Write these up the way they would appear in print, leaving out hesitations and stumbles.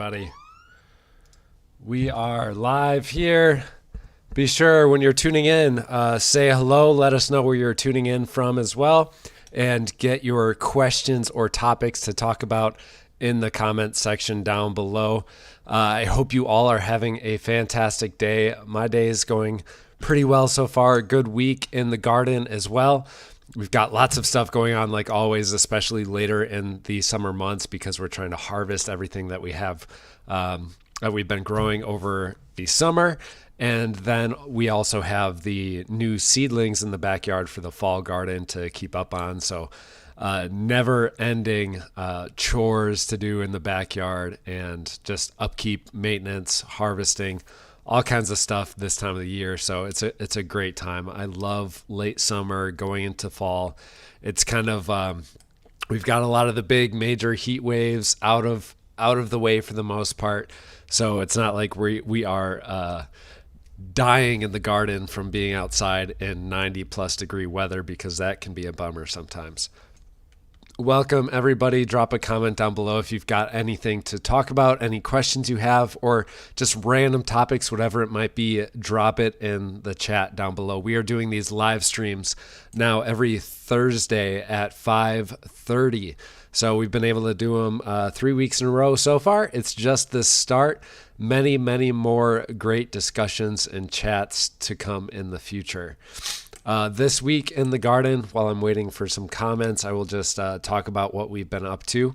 everybody. We are live here. Be sure when you're tuning in, say hello. Let us know where you're tuning in from as well, and get your questions or topics to talk about in the comment section down below. I hope you all are having a fantastic day. My day is going pretty well so far. A good week in the garden as well. We've got lots of stuff going on, like always, especially later in the summer months, because we're trying to harvest everything that we have that we've been growing over the summer. And then we also have the new seedlings in the backyard for the fall garden to keep up on. So never ending chores to do in the backyard, and just upkeep, maintenance, harvesting, all kinds of stuff this time of the year. So it's a great time. I love late summer going into fall. It's kind of we've got a lot of the big major heat waves out of the way for the most part. So it's not like we are dying in the garden from being outside in 90 plus degree weather, because that can be a bummer sometimes. Welcome, everybody. Drop a comment down below if you've got anything to talk about, any questions you have, or just random topics, whatever it might be. Drop it in the chat down below. We are doing these live streams now every Thursday at 5:30. So we've been able to do them 3 weeks in a row so far. It's just the start. Many, many more great discussions and chats to come in the future. This week in the garden, while I'm waiting for some comments, I will just talk about what we've been up to.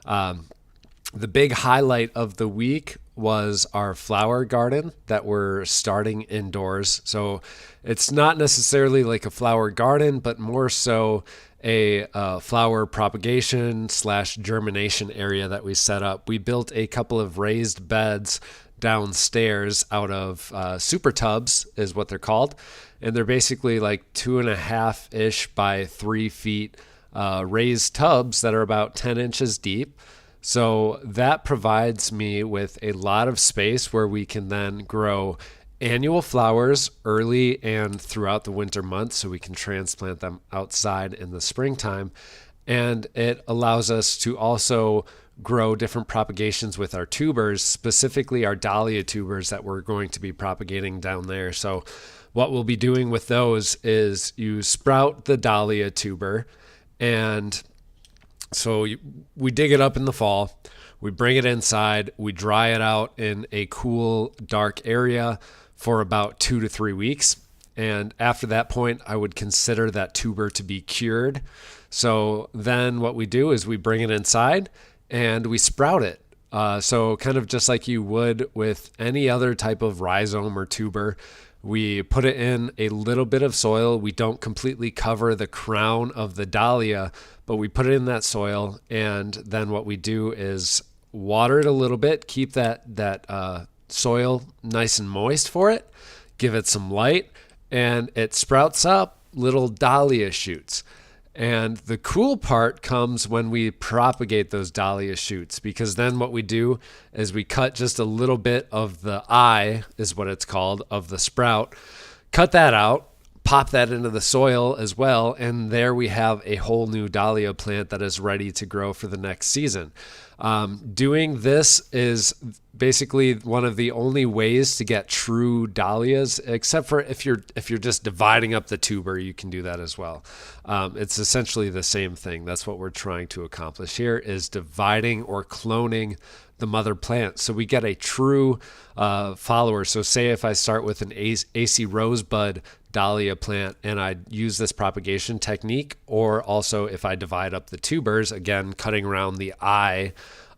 The big highlight of the week was our flower garden that we're starting indoors. So it's not necessarily like a flower garden, but more so a flower propagation / germination area that we set up. We built a couple of raised beds downstairs out of super tubs is what they're called. And they're basically like 2.5-ish by 3 feet raised tubs that are about 10 inches deep. So that provides me with a lot of space where we can then grow annual flowers early and throughout the winter months, so we can transplant them outside in the springtime. And it allows us to also grow different propagations with our tubers, specifically our Dahlia tubers that we're going to be propagating down there. So what we'll be doing with those is you sprout the Dahlia tuber, and so we dig it up in the fall, we bring it inside, we dry it out in a cool, dark area for about 2 to 3 weeks. And after that point, I would consider that tuber to be cured. So then what we do is we bring it inside and we sprout it. So kind of just like you would with any other type of rhizome or tuber, we put it in a little bit of soil. We don't completely cover the crown of the Dahlia, but we put it in that soil. And then what we do is water it a little bit, keep that soil nice and moist for it, give it some light, and it sprouts up little Dahlia shoots. And the cool part comes when we propagate those Dahlia shoots, because then what we do is we cut just a little bit of the eye, is what it's called, of the sprout, cut that out, pop that into the soil as well, and there we have a whole new Dahlia plant that is ready to grow for the next season. Doing this is basically one of the only ways to get true dahlias, except for if you're just dividing up the tuber, you can do that as well. It's essentially the same thing. That's what we're trying to accomplish here, is dividing or cloning the mother plant, so we get a true follower. So say if I start with an AC rosebud Dahlia plant and I use this propagation technique, or also if I divide up the tubers, again cutting around the eye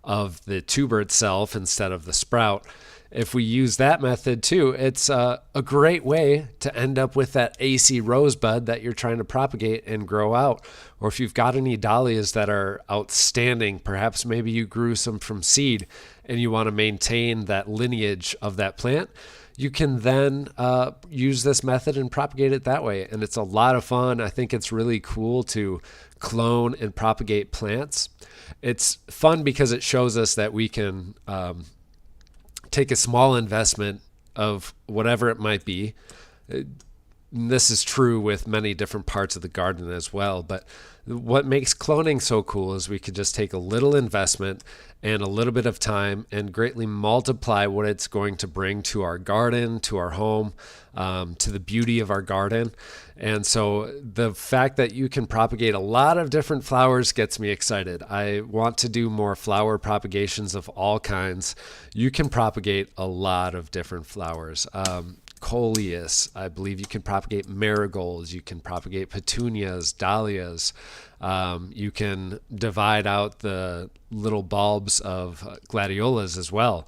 of the tuber itself instead of the sprout, if we use that method too, it's a great way to end up with that AC rosebud that you're trying to propagate and grow out. Or if you've got any dahlias that are outstanding, perhaps maybe you grew some from seed and you want to maintain that lineage of that plant, you can then use this method and propagate it that way. And it's a lot of fun. I think it's really cool to clone and propagate plants. It's fun because it shows us that we can take a small investment of whatever it might be, this is true with many different parts of the garden as well. But what makes cloning so cool is we could just take a little investment and a little bit of time and greatly multiply what it's going to bring to our garden, to our home, to the beauty of our garden. And so the fact that you can propagate a lot of different flowers gets me excited. I want to do more flower propagations of all kinds. You can propagate a lot of different flowers. Coleus, I believe you can propagate marigolds, you can propagate petunias, dahlias, you can divide out the little bulbs of gladiolas as well.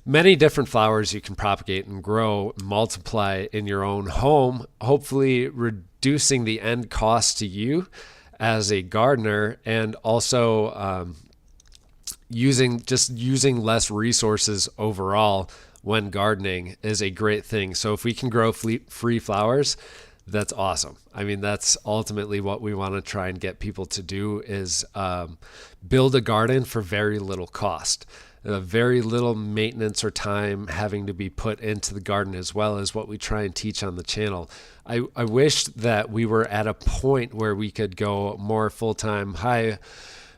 Many different flowers you can propagate and grow, multiply in your own home, hopefully reducing the end cost to you as a gardener, and also using less resources overall when gardening is a great thing. So if we can grow free flowers, that's awesome. I mean, that's ultimately what we want to try and get people to do, is build a garden for very little cost. Very little maintenance or time having to be put into the garden, as well as what we try and teach on the channel. I wish that we were at a point where we could go more full-time. Hi,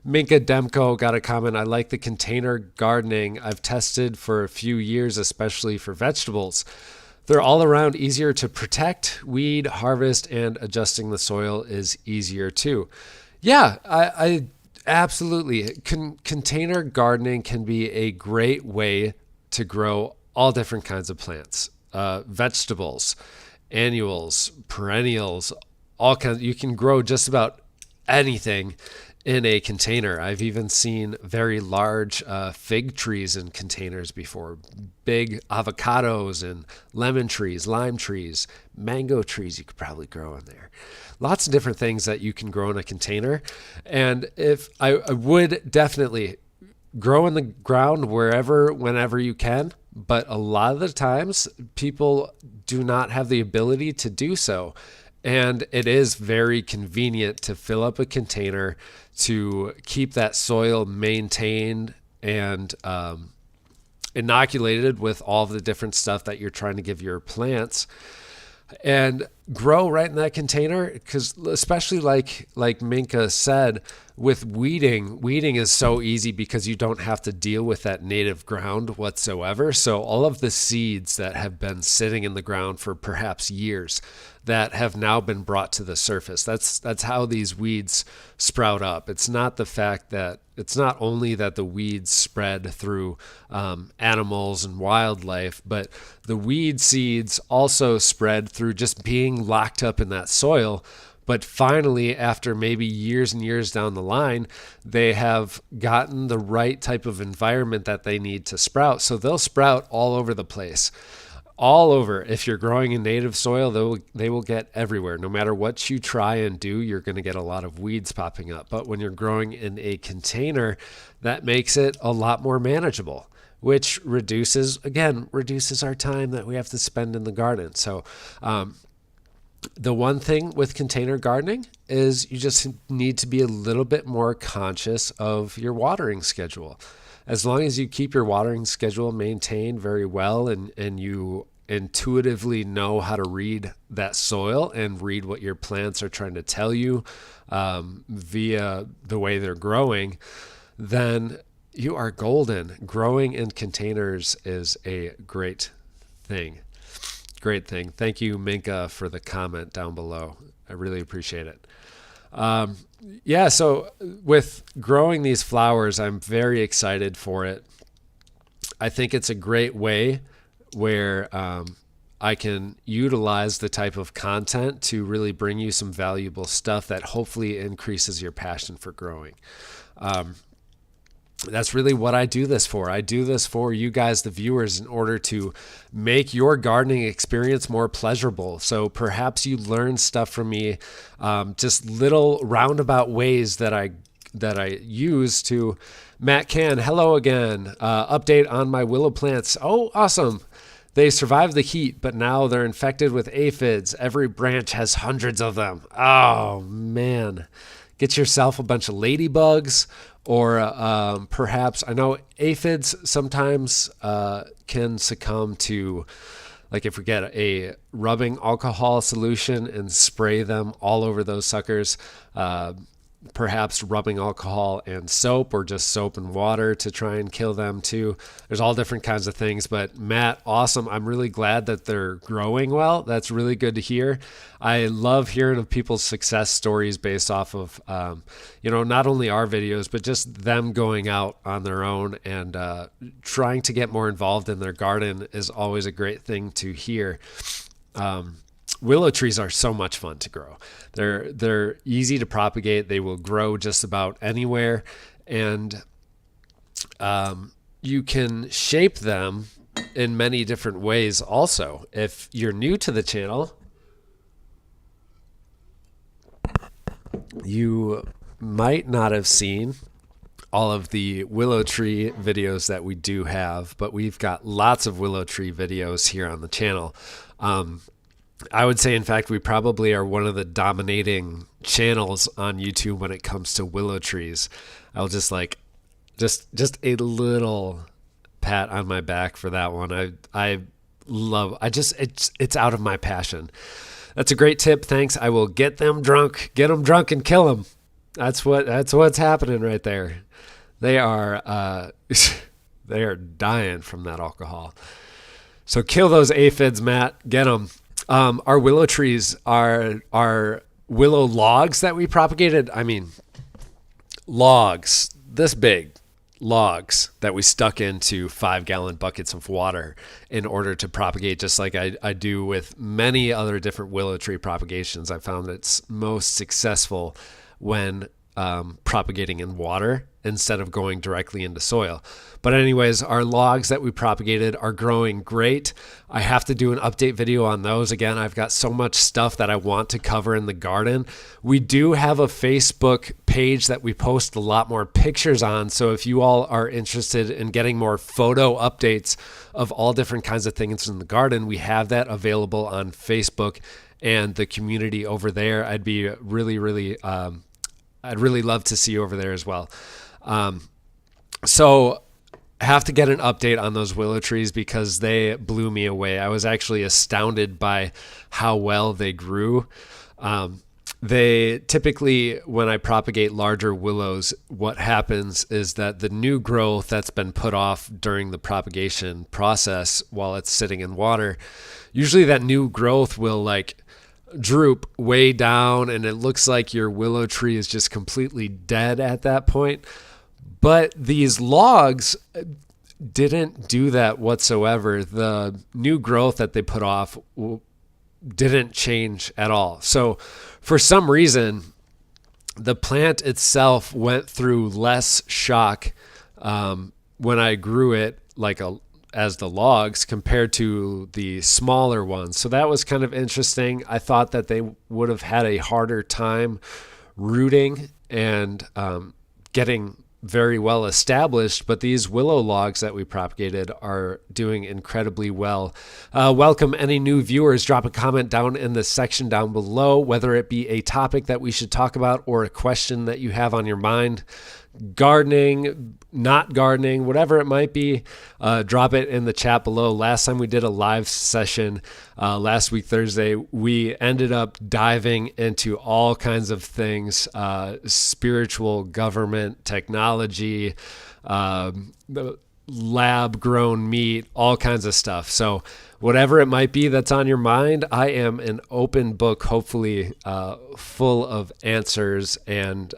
Minka Demko got a comment. I like the container gardening. I've tested for a few years, especially for vegetables. They're all around easier to protect, weed, harvest, and adjusting the soil is easier too. Yeah, I absolutely. Container gardening can be a great way to grow all different kinds of plants, vegetables, annuals, perennials, all kinds. You can grow just about anything in a container. I've even seen very large fig trees in containers before, big avocados and lemon trees, lime trees, mango trees you could probably grow in there. Lots of different things that you can grow in a container. And if I would definitely grow in the ground wherever, whenever you can, but a lot of the times people do not have the ability to do so. And it is very convenient to fill up a container to keep that soil maintained and inoculated with all of the different stuff that you're trying to give your plants, and grow right in that container. Because especially like Minka said, with weeding is so easy because you don't have to deal with that native ground whatsoever. So all of the seeds that have been sitting in the ground for perhaps years that have now been brought to the surface. That's how these weeds sprout up. It's not only that the weeds spread through animals and wildlife, but the weed seeds also spread through just being locked up in that soil. But finally, after maybe years and years down the line, they have gotten the right type of environment that they need to sprout. So they'll sprout all over the place. All over. If you're growing in native soil, they will get everywhere. No matter what you try and do, you're going to get a lot of weeds popping up. But when you're growing in a container, that makes it a lot more manageable, which reduces our time that we have to spend in the garden. So the one thing with container gardening is you just need to be a little bit more conscious of your watering schedule. As long as you keep your watering schedule maintained very well, and you intuitively know how to read that soil and read what your plants are trying to tell you via the way they're growing, then you are golden. Growing in containers is a great thing. Great thing. Thank you, Minka, for the comment down below. I really appreciate it. So with growing these flowers, I'm very excited for it. I think it's a great way where I can utilize the type of content to really bring you some valuable stuff that hopefully increases your passion for growing. That's really what I do this for. I do this for you guys, the viewers, in order to make your gardening experience more pleasurable. So perhaps you learn stuff from me, just little roundabout ways that I use to. Matt Can, hello again. Update on my willow plants. Oh, awesome. They survived the heat, but now they're infected with aphids. Every branch has hundreds of them. Oh, man. Get yourself a bunch of ladybugs, or perhaps, I know aphids sometimes can succumb to Like if we get a rubbing alcohol solution and spray them all over those suckers, perhaps rubbing alcohol and soap, or just soap and water to try and kill them too. There's all different kinds of things. But Matt, awesome. I'm really glad that they're growing well. That's really good to hear. I love hearing of people's success stories based off of, not only our videos, but just them going out on their own and trying to get more involved in their garden is always a great thing to hear. Willow trees are so much fun to grow. They're easy to propagate. They will grow just about anywhere, and you can shape them in many different ways. Also, if you're new to the channel, you might not have seen all of the willow tree videos that we do have, but we've got lots of willow tree videos here on the channel. I would say, in fact, we probably are one of the dominating channels on YouTube when it comes to willow trees. I'll just a little pat on my back for that one. It's out of my passion. That's a great tip. Thanks. I will get them drunk and kill them. That's what's happening right there. They are dying from that alcohol. So kill those aphids, Matt. Get them. Our willow trees are willow logs that we propagated. I mean, logs, this big logs that we stuck into 5-gallon buckets of water in order to propagate, just like I do with many other different willow tree propagations. I found it's most successful when propagating in water instead of going directly into soil. But anyways, our logs that we propagated are growing great. I have to do an update video on those. Again, I've got so much stuff that I want to cover in the garden. We do have a Facebook page that we post a lot more pictures on. So if you all are interested in getting more photo updates of all different kinds of things in the garden, we have that available on Facebook and the community over there. I'd be I'd really love to see you over there as well. So have to get an update on those willow trees because they blew me away. I was actually astounded by how well they grew. They typically, when I propagate larger willows, what happens is that the new growth that's been put off during the propagation process while it's sitting in water, usually that new growth will droop way down and it looks like your willow tree is just completely dead at that point. But these logs didn't do that whatsoever. The new growth that they put off didn't change at all. So for some reason, the plant itself went through less shock when I grew it as the logs compared to the smaller ones. So that was kind of interesting. I thought that they would have had a harder time rooting and getting very well established, but these willow logs that we propagated are doing incredibly well. Welcome any new viewers. Drop a comment down in the section down below, whether it be a topic that we should talk about or a question that you have on your mind. Gardening, not gardening, whatever it might be, drop it in the chat below. Last time we did a live session, last week Thursday, we ended up diving into all kinds of things, spiritual, government, technology, lab grown meat, all kinds of stuff. So whatever it might be that's on your mind, I am an open book, hopefully full of answers and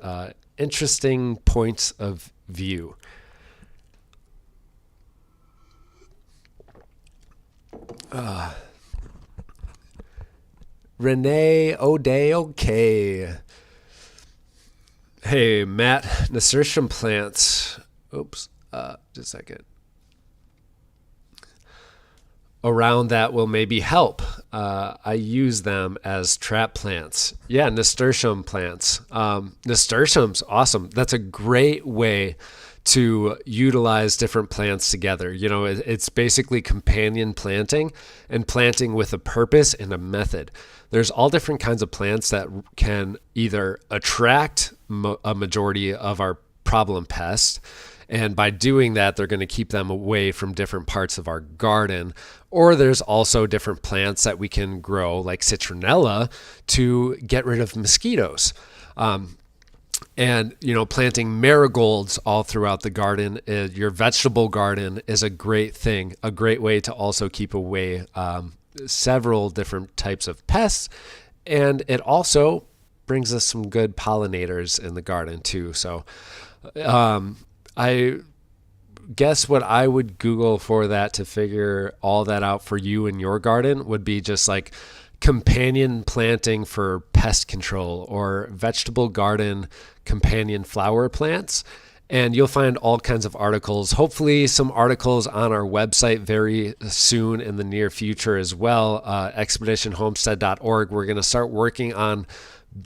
interesting points of view. Renee O'Day, okay. Hey, Matt, nasturtium plants. Oops, just a second. Around that will maybe help. I use them as trap plants. Yeah, nasturtium plants. Nasturtium's awesome. That's a great way to utilize different plants together. You know, it's basically companion planting and planting with a purpose and a method. There's all different kinds of plants that can either attract a majority of our problem pests And by doing that, they're going to keep them away from different parts of our garden. Or there's also different plants that we can grow, like citronella, to get rid of mosquitoes. And, planting marigolds all throughout the garden, your vegetable garden is a great thing, a great way to also keep away several different types of pests. And it also brings us some good pollinators in the garden too. So I guess what I would Google for that to figure all that out for you in your garden would be just like companion planting for pest control or vegetable garden companion flower plants. And you'll find all kinds of articles, hopefully some articles on our website very soon in the near future as well, expeditionhomestead.org. We're going to start working on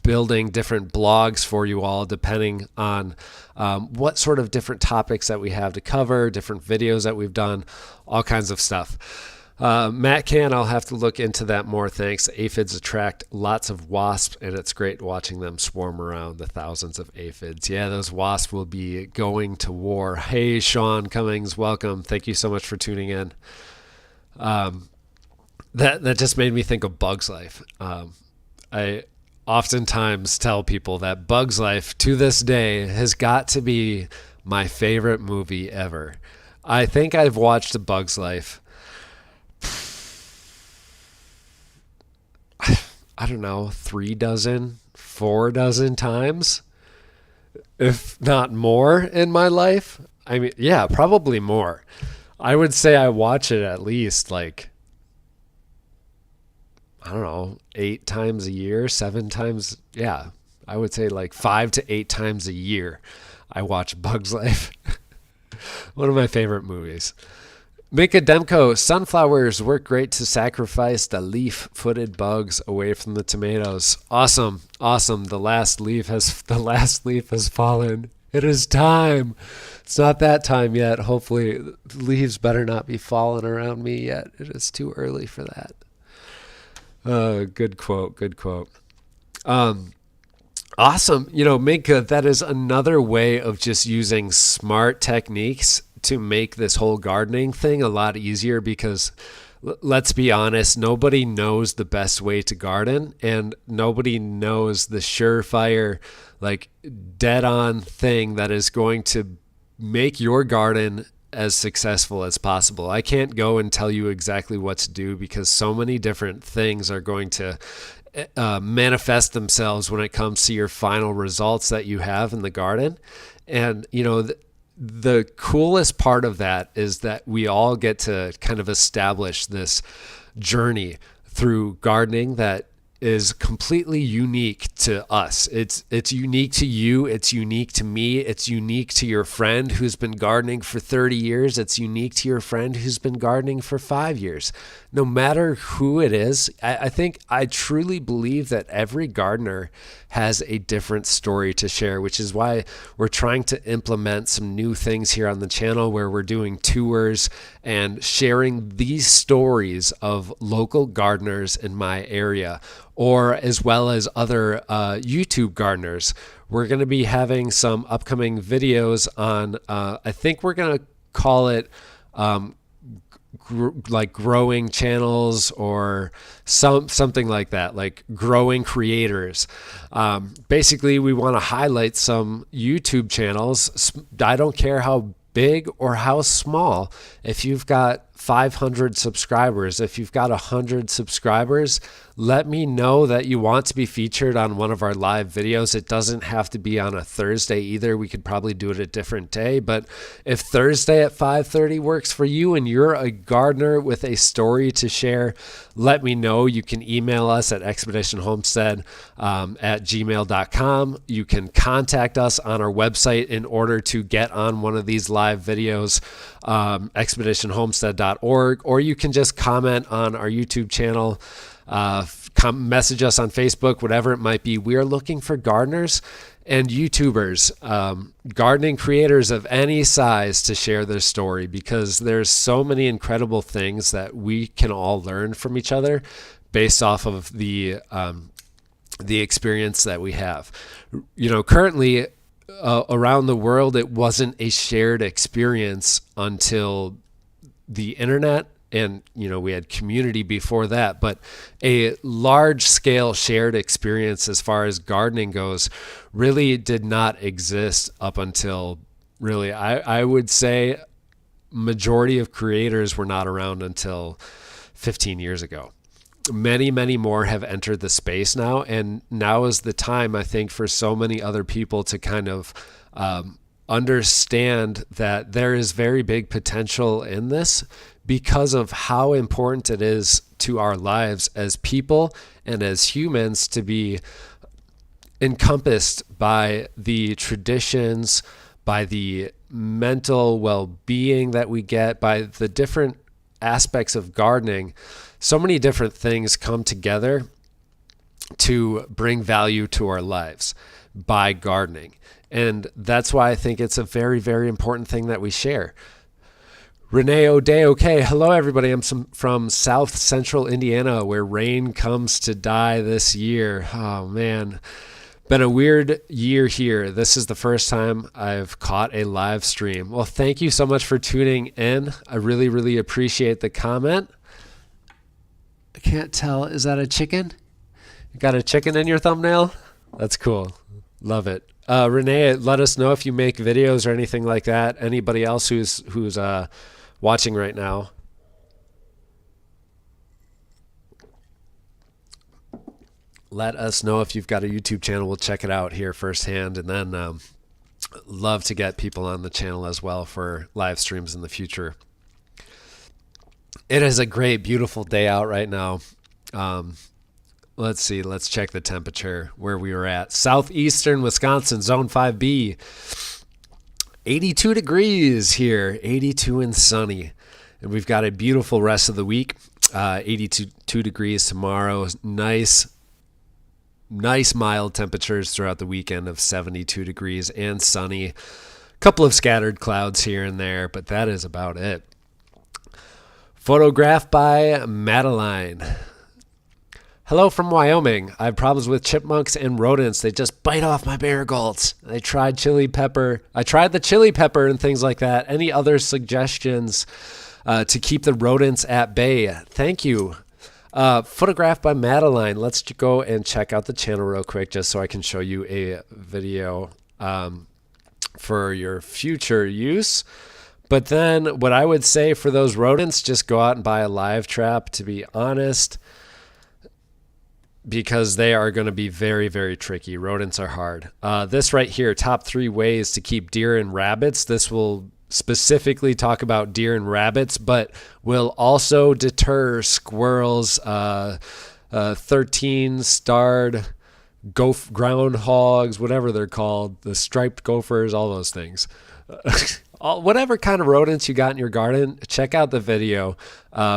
building different blogs for you all, depending on what sort of different topics that we have to cover, different videos that we've done, all kinds of stuff. Matt can, I'll have to look into that more. Thanks. Aphids attract lots of wasps, and it's great watching them swarm around, the thousands of aphids. Yeah, those wasps will be going to war. Hey, Sean Cummings, welcome. Thank you so much for tuning in. That just made me think of Bug's Life. I oftentimes tell people that Bug's Life, to this day, has got to be my favorite movie ever. I think I've watched A Bug's Life, I don't know, 3 dozen, 4 dozen times, if not more in my life. I mean, yeah, probably more. I would say I watch it at least like, I don't know, 8 times a year, 7 times. Yeah, I would say like 5 to 8 times a year I watch Bug's Life. One of my favorite movies. Mika Demko, sunflowers work great to sacrifice the leaf-footed bugs away from the tomatoes. Awesome, awesome. The last leaf has fallen. It is time. It's not that time yet. Hopefully, the leaves better not be falling around me yet. It is too early for that. Good quote. Good quote. Awesome. Minka, that is another way of just using smart techniques to make this whole gardening thing a lot easier, because let's be honest, nobody knows the best way to garden, and nobody knows the surefire, like dead on thing that is going to make your garden as successful as possible. I can't go and tell you exactly what to do, because so many different things are going to manifest themselves when it comes to your final results that you have in the garden. And, the coolest part of that is that we all get to kind of establish this journey through gardening that is completely unique to us. It's unique to you. It's unique to me. It's unique to your friend who's been gardening for 30 years. It's unique to your friend who's been gardening for 5 years. No matter who it is, I truly believe that every gardener has a different story to share, which is why we're trying to implement some new things here on the channel, where we're doing tours and sharing these stories of local gardeners in my area, or as well as other YouTube gardeners. We're going to be having some upcoming videos on, I think we're going to call it like growing channels, or something like that, like growing creators. Basically, we want to highlight some YouTube channels. I don't care how big or how small. If you've got 500 subscribers, if you've got 100 subscribers, let me know that you want to be featured on one of our live videos. It doesn't have to be on a Thursday either. We could probably do it a different day. But if Thursday at 5:30 works for you and you're a gardener with a story to share, let me know. You can email us at expeditionhomestead at gmail.com. You can contact us on our website in order to get on one of these live videos, expeditionhomestead.org, or you can just comment on our YouTube channel. Message us on Facebook, whatever it might be. We are looking for gardeners and YouTubers, gardening creators of any size, to share their story, because there's so many incredible things that we can all learn from each other based off of the experience that we have. Currently around the world, it wasn't a shared experience until the internet. And, we had community before that, but a large scale shared experience as far as gardening goes really did not exist up until really, I would say majority of creators were not around until 15 years ago. Many, many more have entered the space now. And now is the time, I think, for so many other people to kind of understand that there is very big potential in this because of how important it is to our lives as people and as humans to be encompassed by the traditions, by the mental well-being that we get, by the different aspects of gardening. So many different things come together to bring value to our lives by gardening. And that's why I think it's a very, very important thing that we share. Renee O'Day, okay. Hello, everybody. I'm from South Central Indiana, where rain comes to die this year. Oh, man. Been a weird year here. This is the first time I've caught a live stream. Well, thank you so much for tuning in. I really, really appreciate the comment. I can't tell. Is that a chicken? You got a chicken in your thumbnail? That's cool. Love it. Renee, let us know if you make videos or anything like that. Anybody else who's watching right now. Let us know if you've got a YouTube channel. We'll check it out here firsthand, and then love to get people on the channel as well for live streams in the future. It is a great, beautiful day out right now. Let's see. Let's check the temperature where we were at. Southeastern Wisconsin, Zone 5B. 82 degrees here, 82 and sunny. And we've got a beautiful rest of the week. 82 degrees tomorrow. Nice mild temperatures throughout the weekend of 72 degrees and sunny. A couple of scattered clouds here and there, but that is about it. Photographed by Madeline. Hello from Wyoming. I have problems with chipmunks and rodents. They just bite off my marigolds. I tried chili pepper. I tried the chili pepper and things like that. Any other suggestions to keep the rodents at bay? Thank you. Photographed by Madeline. Let's go and check out the channel real quick just so I can show you a video for your future use. But then what I would say for those rodents, just go out and buy a live trap, to be honest, because they are going to be very, very tricky. Rodents are hard. This right here, top 3 ways to keep deer and rabbits. This will specifically talk about deer and rabbits, but will also deter squirrels, 13-starred groundhogs, whatever they're called, the striped gophers, all those things. Whatever kind of rodents you got in your garden, check out the video.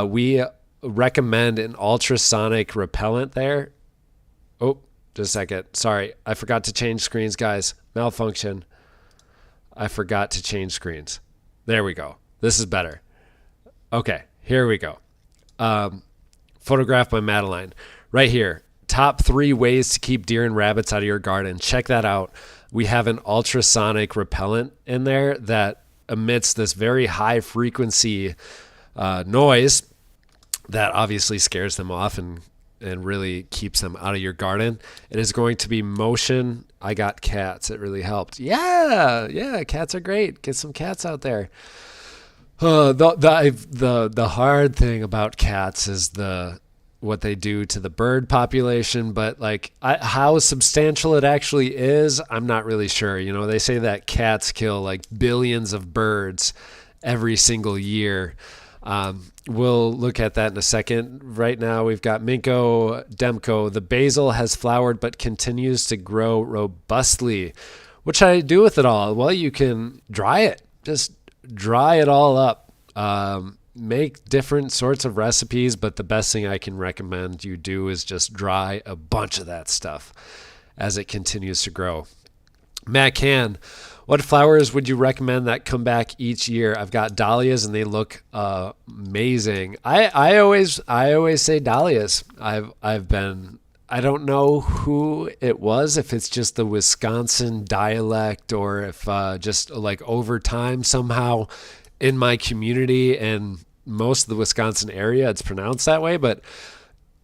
We recommend an ultrasonic repellent there. Oh, just a second. Sorry, I forgot to change screens, guys. Malfunction. I forgot to change screens. There we go. This is better. Okay, here we go. Photographed by Madeline. Right here. Top 3 ways to keep deer and rabbits out of your garden. Check that out. We have an ultrasonic repellent in there that emits this very high frequency noise that obviously scares them off and really keeps them out of your garden. It is going to be motion. I got cats. It really helped. Yeah, cats are great. Get some cats out there. The hard thing about cats is what they do to the bird population, but how substantial it actually is, I'm not really sure. They say that cats kill like billions of birds every single year. We'll look at that in a second. Right now, we've got Minko Demko. The basil has flowered but continues to grow robustly. What should I do with it all? Well, you can dry it. Just dry it all up. Make different sorts of recipes, but the best thing I can recommend you do is just dry a bunch of that stuff as it continues to grow. Matt Can, what flowers would you recommend that come back each year? I've got dahlias and they look amazing. I always say dahlias. I've been I don't know who it was, if it's just the Wisconsin dialect or if just like over time somehow in my community and most of the Wisconsin area it's pronounced that way, but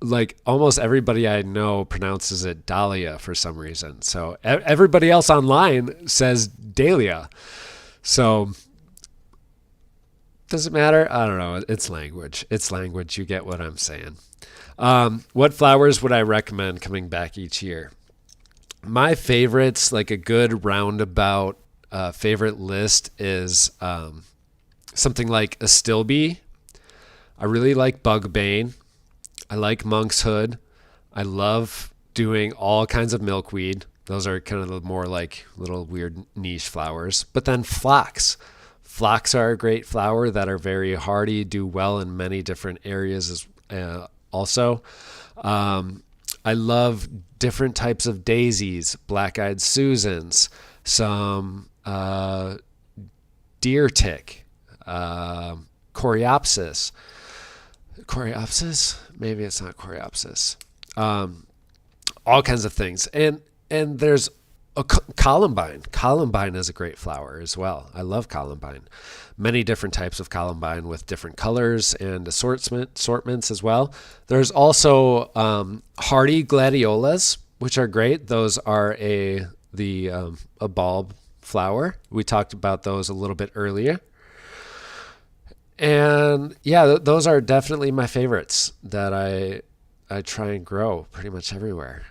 like almost everybody I know pronounces it Dahlia for some reason. So everybody else online says Dahlia. So does it matter? I don't know. It's language. It's language. You get what I'm saying. What flowers would I recommend coming back each year? My favorites, like a good roundabout favorite list, is something like astilbe. I really like bugbane. I like monkshood. I love doing all kinds of milkweed. Those are kind of the more like little weird niche flowers. But then phlox. Phlox are a great flower that are very hardy, do well in many different areas also. I love different types of daisies, black-eyed Susans, some deer tick, coreopsis. Coreopsis? Maybe it's not coreopsis. All kinds of things. And there's a columbine. Columbine is a great flower as well. I love columbine. Many different types of columbine with different colors and assortments as well. There's also hardy gladiolas, which are great. Those are a bulb flower. We talked about those a little bit earlier. And yeah, those are definitely my favorites that I try and grow pretty much everywhere.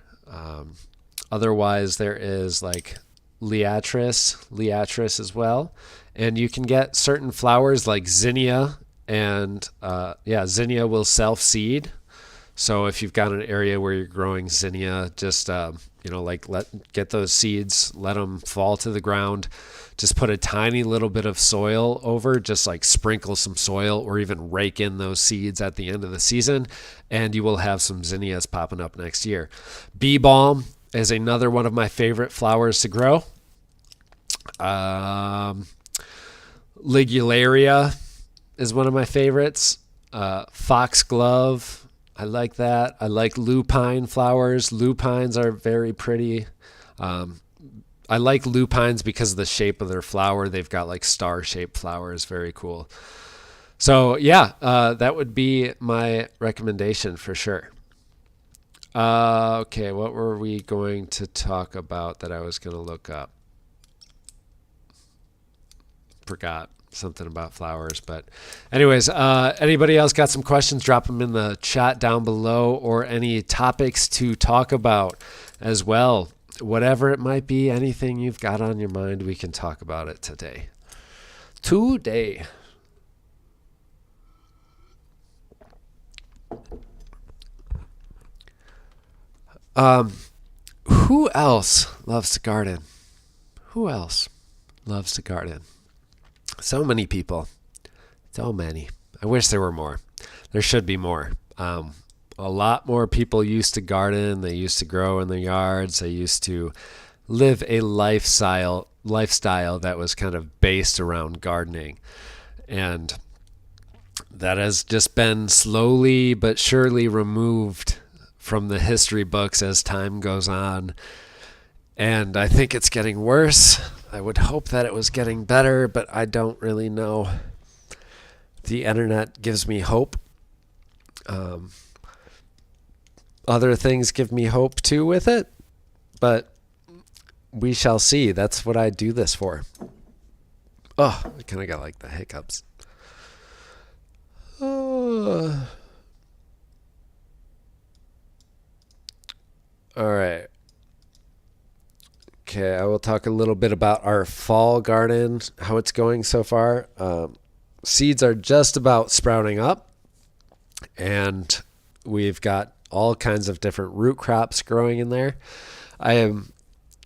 Otherwise, there is like liatris as well. And you can get certain flowers like zinnia, and zinnia will self-seed. So if you've got an area where you're growing zinnia, just get those seeds, let them fall to the ground. Just put a tiny little bit of soil over, just like sprinkle some soil or even rake in those seeds at the end of the season, and you will have some zinnias popping up next year. Bee balm is another one of my favorite flowers to grow. Ligularia is one of my favorites. Foxglove, I like that. I like lupine flowers. Lupines are very pretty. I like lupines because of the shape of their flower. They've got like star-shaped flowers. Very cool. So yeah, that would be my recommendation for sure. Okay, what were we going to talk about that I was going to look up? Forgot something about flowers, but anyways, anybody else got some questions? Drop them in the chat down below, or any topics to talk about as well. Whatever it might be, anything you've got on your mind, we can talk about it today. Who else loves to garden? Who else loves to garden? So many people. So many. I wish there were more. There should be more. A lot more people used to garden. They used to grow in their yards. They used to live a lifestyle that was kind of based around gardening. And that has just been slowly but surely removed from the history books as time goes on. And I think it's getting worse. I would hope that it was getting better, but I don't really know. The internet gives me hope. Other things give me hope too with it, but we shall see. That's what I do this for. Oh, I kind of got like the hiccups. All right. Okay, I will talk a little bit about our fall garden, how it's going so far. Seeds are just about sprouting up, and we've got all kinds of different root crops growing in there. I'm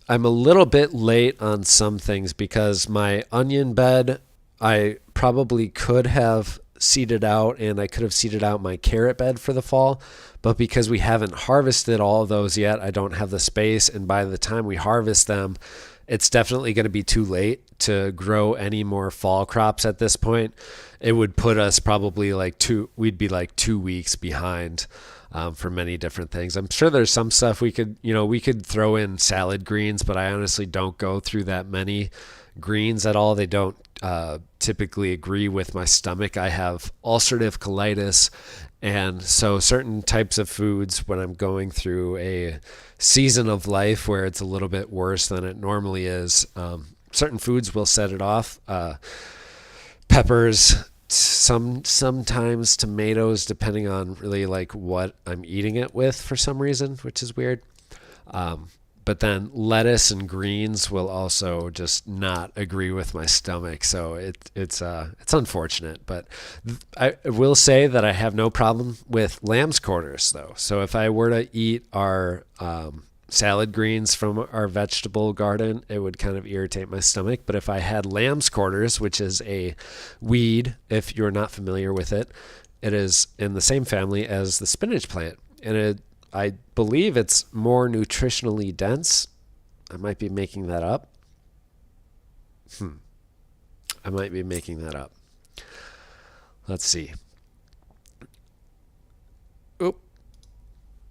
a little bit late on some things because my onion bed, I probably could have seeded out, and I could have seeded out my carrot bed for the fall, but because we haven't harvested all of those yet, I don't have the space, and by the time we harvest them, it's definitely going to be too late to grow any more fall crops at this point. it would put us probably we'd be like 2 weeks behind for many different things. I'm sure there's some stuff we could throw in salad greens, but I honestly don't go through that many greens at all. They don't typically agree with my stomach. I have ulcerative colitis, and so certain types of foods, when I'm going through a season of life where it's a little bit worse than it normally is, certain foods will set it off. Peppers, sometimes tomatoes, depending on really like what I'm eating it with for some reason, which is weird. But then lettuce and greens will also just not agree with my stomach. So it's unfortunate, but I will say that I have no problem with lamb's quarters though. So if I were to eat our salad greens from our vegetable garden, it would kind of irritate my stomach. But if I had lamb's quarters, which is a weed, if you're not familiar with it, it is in the same family as the spinach plant, and I believe it's more nutritionally dense. I might be making that up. I might be making that up. Let's see. Oop.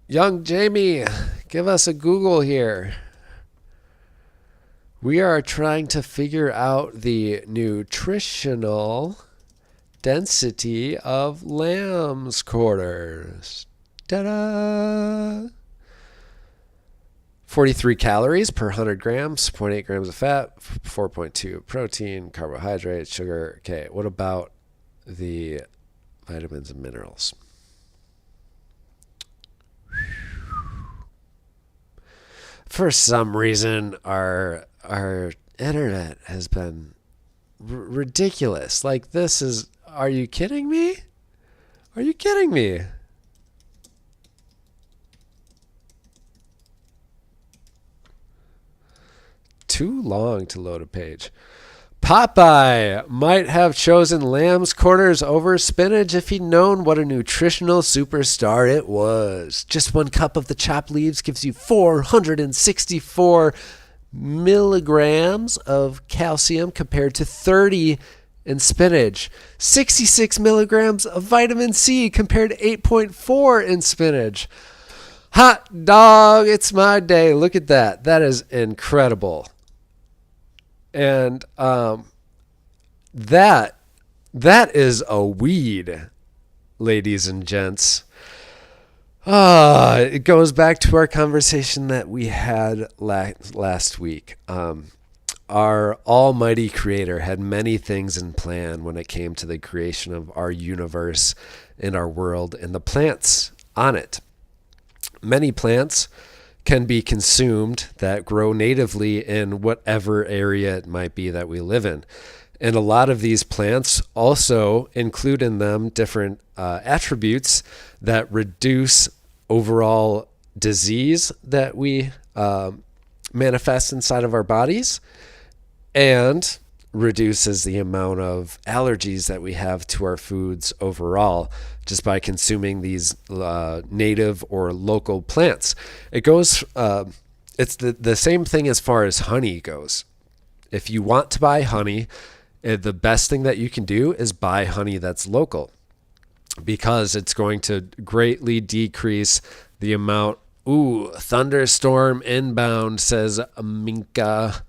Young Jamie, give us a Google here. We are trying to figure out the nutritional density of lamb's quarters. Ta-da! 43 calories per 100 grams, 0.8 grams of fat, 4.2 protein, carbohydrates, sugar. Okay, what about the vitamins and minerals? For some reason, our internet has been ridiculous. Like, this is... Are you kidding me? Are you kidding me? Too long to load a page. Popeye might have chosen lamb's quarters over spinach if he'd known what a nutritional superstar it was. Just 1 cup of the chopped leaves gives you 464 milligrams of calcium compared to 30 in spinach. 66 milligrams of vitamin C compared to 8.4 in spinach. Hot dog, it's my day. Look at that. That is incredible. And that is a weed, ladies and gents. It goes back to our conversation that we had last week. Our almighty creator had many things in plan when it came to the creation of our universe and our world and the plants on it. Many plants can be consumed that grow natively in whatever area it might be that we live in. And a lot of these plants also include in them different attributes that reduce overall disease that we manifest inside of our bodies and reduces the amount of allergies that we have to our foods overall just by consuming these native or local plants. It goes, it's the same thing as far as honey goes. If you want to buy honey, the best thing that you can do is buy honey that's local, because it's going to greatly decrease the amount. Ooh, thunderstorm inbound, says Minka.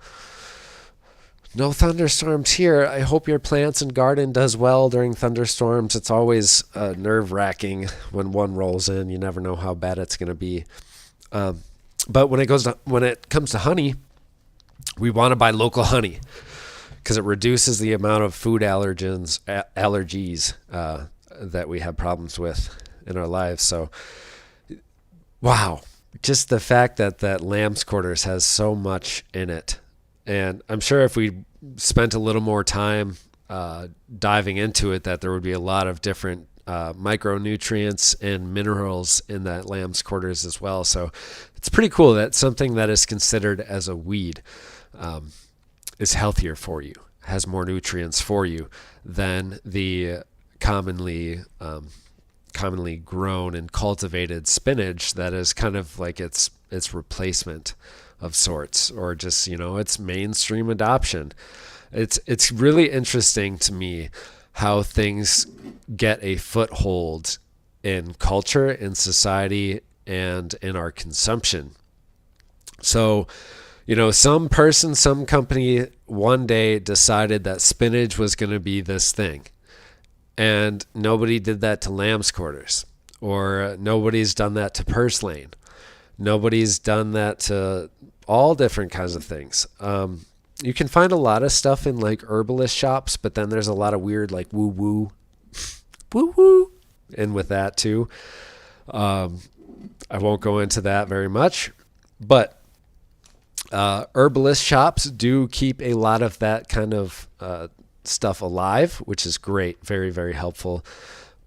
No thunderstorms here. I hope your plants and garden does well during thunderstorms. It's always nerve-wracking when one rolls in. You never know how bad it's going to be. But when it comes to honey, we want to buy local honey because it reduces the amount of food allergies that we have problems with in our lives. So, wow, just the fact that lamb's quarters has so much in it. And I'm sure if we spent a little more time diving into it, that there would be a lot of different micronutrients and minerals in that lamb's quarters as well. So it's pretty cool that something that is considered as a weed is healthier for you, has more nutrients for you than the commonly grown and cultivated spinach that is kind of like its replacement of sorts, or just, it's mainstream adoption. It's really interesting to me how things get a foothold in culture, in society, and in our consumption. So, some person, some company one day decided that spinach was going to be this thing. And nobody did that to lamb's quarters, or nobody's done that to purslane. Nobody's done that to all different kinds of things. You can find a lot of stuff in like herbalist shops, but then there's a lot of weird like woo-woo, woo-woo, and with that too. I won't go into that very much, but herbalist shops do keep a lot of that kind of stuff alive, which is great. Very, very helpful.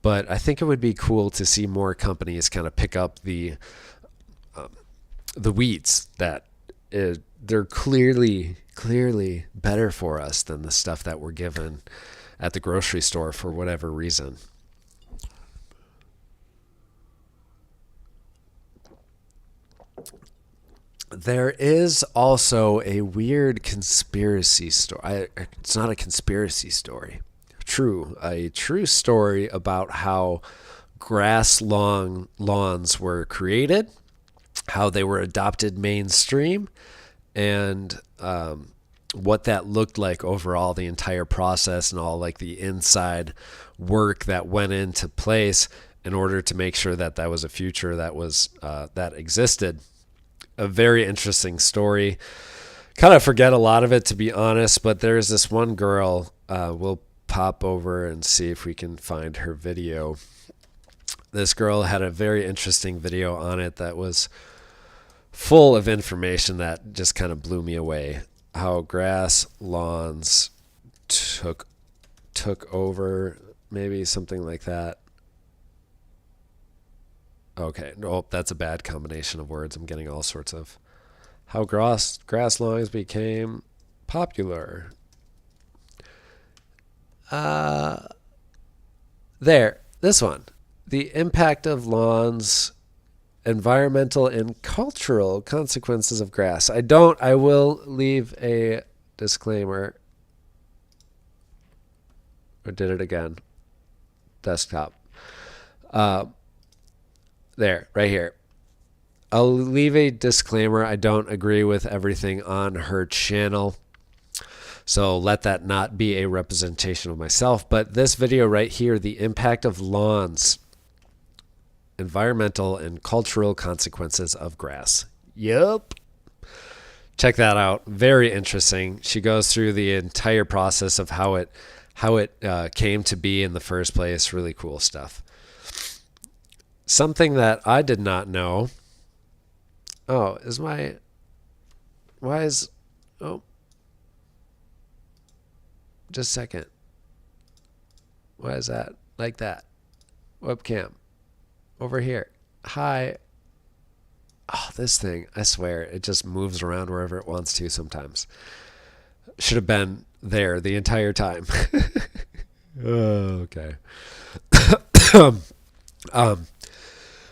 But I think it would be cool to see more companies kind of pick up the weeds that they're clearly better for us than the stuff that we're given at the grocery store for whatever reason. There is also a weird conspiracy story. It's not a conspiracy story. A true story about how grass lawns were created, how they were adopted mainstream, and what that looked like overall, the entire process and all like the inside work that went into place in order to make sure that that was a future that was that existed. A very interesting story. Kind of forget a lot of it, to be honest, but there's this one girl. We'll pop over and see if we can find her video. This girl had a very interesting video on it that was full of information that just kind of blew me away. How grass lawns took over, maybe something like that. Okay, no, that's a bad combination of words. I'm getting all sorts of how grass lawns became popular. This one. The impact of lawns, environmental and cultural consequences of grass. I will leave a disclaimer. Or did it again? Desktop. There, right here. I'll leave a disclaimer. I don't agree with everything on her channel, so let that not be a representation of myself. But this video right here, the impact of lawns, environmental and cultural consequences of grass. Yup. Check that out. Very interesting. She goes through the entire process of how it came to be in the first place. Really cool stuff. Something that I did not know. Oh, just a second. Why is that like that? Webcam. Over here. Hi. Oh, this thing, I swear, it just moves around wherever it wants to sometimes. Should have been there the entire time. Oh, okay.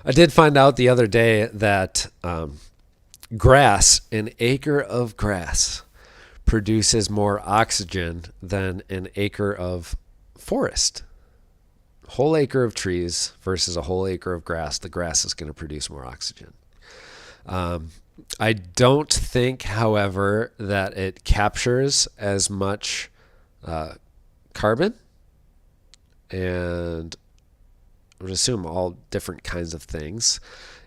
I did find out the other day that grass, an acre of grass, produces more oxygen than an acre of forest. Whole acre of trees versus a whole acre of grass, the grass is going to produce more oxygen. I don't think, however, that it captures as much carbon, and I would assume all different kinds of things.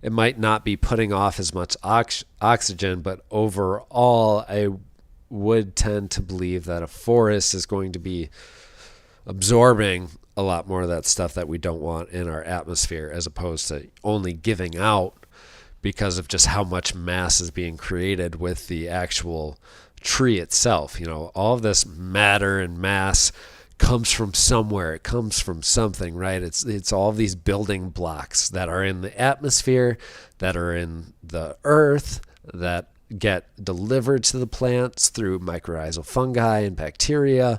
It might not be putting off as much oxygen, but overall, I would tend to believe that a forest is going to be absorbing a lot more of that stuff that we don't want in our atmosphere, as opposed to only giving out because of just how much mass is being created with the actual tree itself. All of this matter and mass comes from somewhere. It comes from something, right? It's all of these building blocks that are in the atmosphere, that are in the earth, that get delivered to the plants through mycorrhizal fungi and bacteria.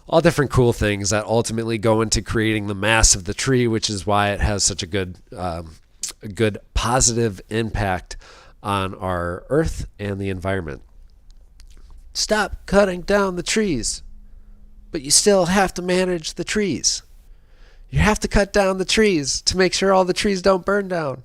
All different cool things that ultimately go into creating the mass of the tree, which is why it has such a good positive impact on our earth and the environment. Stop cutting down the trees. But but you still have to manage the trees. You have to cut down the trees to make sure all the trees don't burn down.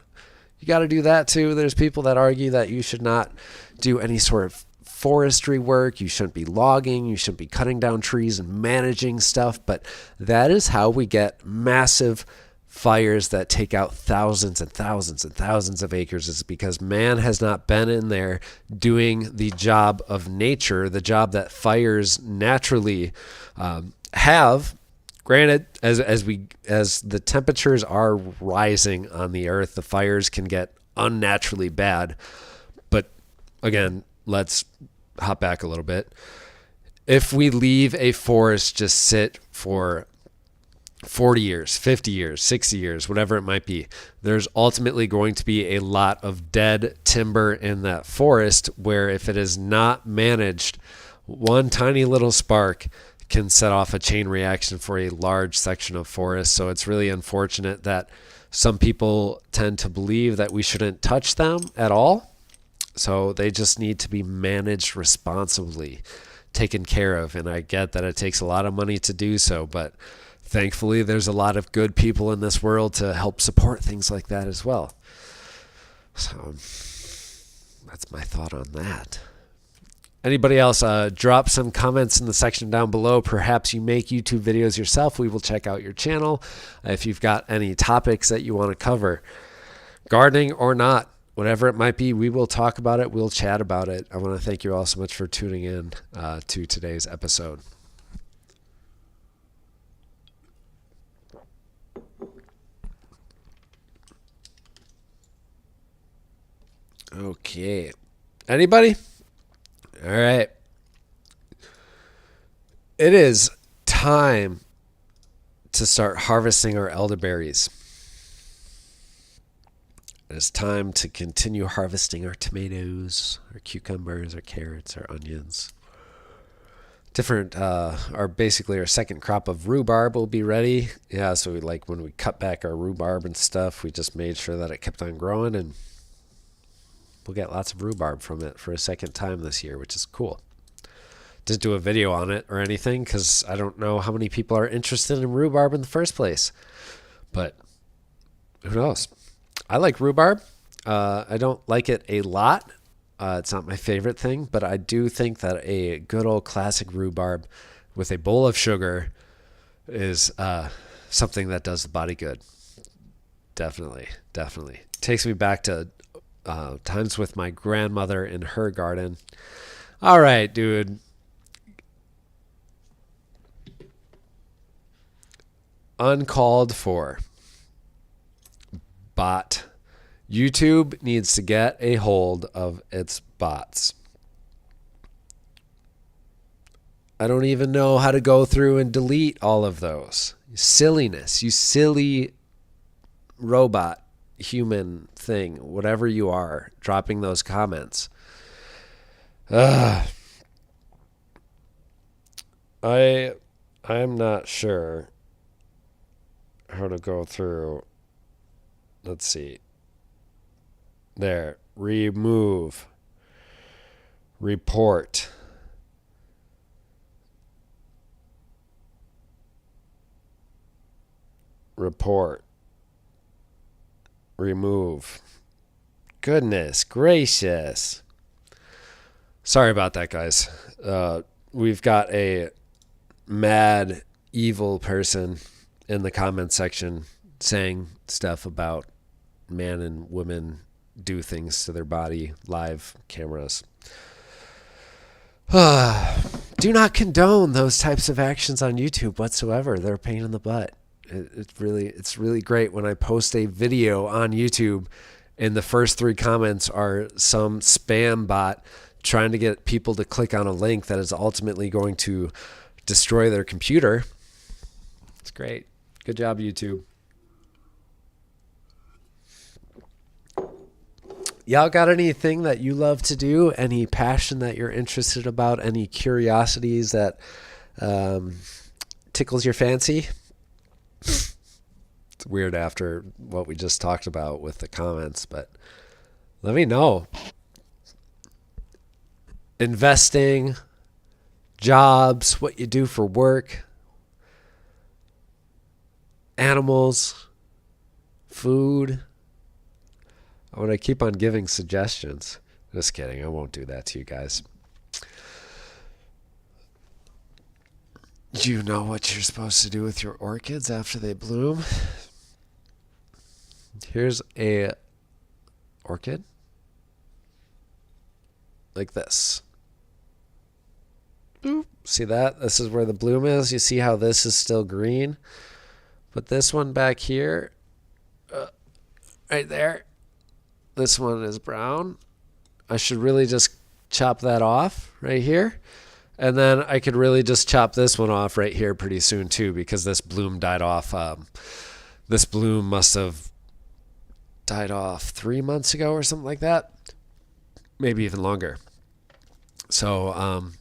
You got to do that too. There's people that argue that you should not do any sort of forestry work. You shouldn't be logging. You shouldn't be cutting down trees and managing stuff. But that is how we get massive fires that take out thousands and thousands and thousands of acres, is because man has not been in there doing the job of nature, the job that fires naturally have. Granted, as the temperatures are rising on the earth, the fires can get unnaturally bad. But again, let's hop back a little bit. If we leave a forest just sit for 40 years, 50 years, 60 years, whatever it might be, there's ultimately going to be a lot of dead timber in that forest, where if it is not managed, one tiny little spark can set off a chain reaction for a large section of forest. So it's really unfortunate that some people tend to believe that we shouldn't touch them at all. So they just need to be managed responsibly, taken care of. And I get that it takes a lot of money to do so, but thankfully there's a lot of good people in this world to help support things like that as well. So that's my thought on that. Anybody else, drop some comments in the section down below. Perhaps you make YouTube videos yourself. We will check out your channel. If you've got any topics that you want to cover, gardening or not, whatever it might be, we will talk about it. We'll chat about it. I want to thank you all so much for tuning in to today's episode. Okay. Anybody? All right. It is time to start harvesting our elderberries. It's time to continue harvesting our tomatoes, our cucumbers, our carrots, our onions. Basically our second crop of rhubarb will be ready. Yeah, so when we cut back our rhubarb and stuff, we just made sure that it kept on growing, and we'll get lots of rhubarb from it for a second time this year, which is cool. Didn't do a video on it or anything because I don't know how many people are interested in rhubarb in the first place. But who knows? I like rhubarb. I don't like it a lot. It's not my favorite thing, but I do think that a good old classic rhubarb with a bowl of sugar is something that does the body good. Definitely. Takes me back to times with my grandmother in her garden. All right, dude. Uncalled for. Bot. YouTube needs to get a hold of its bots. I don't even know how to go through and delete all of those. Silliness. You silly robot, human thing, whatever you are, dropping those comments. I'm not sure how to go through. Let's see. There. Remove. Report. Report. Remove. Goodness gracious. Sorry about that, guys. We've got a mad, evil person in the comment section saying stuff about man and women do things to their body, live cameras. Do not condone those types of actions on YouTube whatsoever. They're a pain in the butt. It's really great when I post a video on YouTube and the first 3 comments are some spam bot trying to get people to click on a link that is ultimately going to destroy their computer. It's great. Good job, YouTube. Y'all got anything that you love to do? Any passion that you're interested about? Any curiosities that tickles your fancy? It's weird after what we just talked about with the comments, but let me know. Investing, jobs, what you do for work, animals, food. I want to keep on giving suggestions. Just kidding. I won't do that to you guys. You know what you're supposed to do with your orchids after they bloom. Here's a orchid like this. Boop. See that? This is where the bloom is. You see how this is still green? But this one back here, right there, this one is brown. I should really just chop that off right here. And then I could really just chop this one off right here pretty soon too, because this bloom died off. This bloom must have died off 3 months ago or something like that. Maybe even longer. So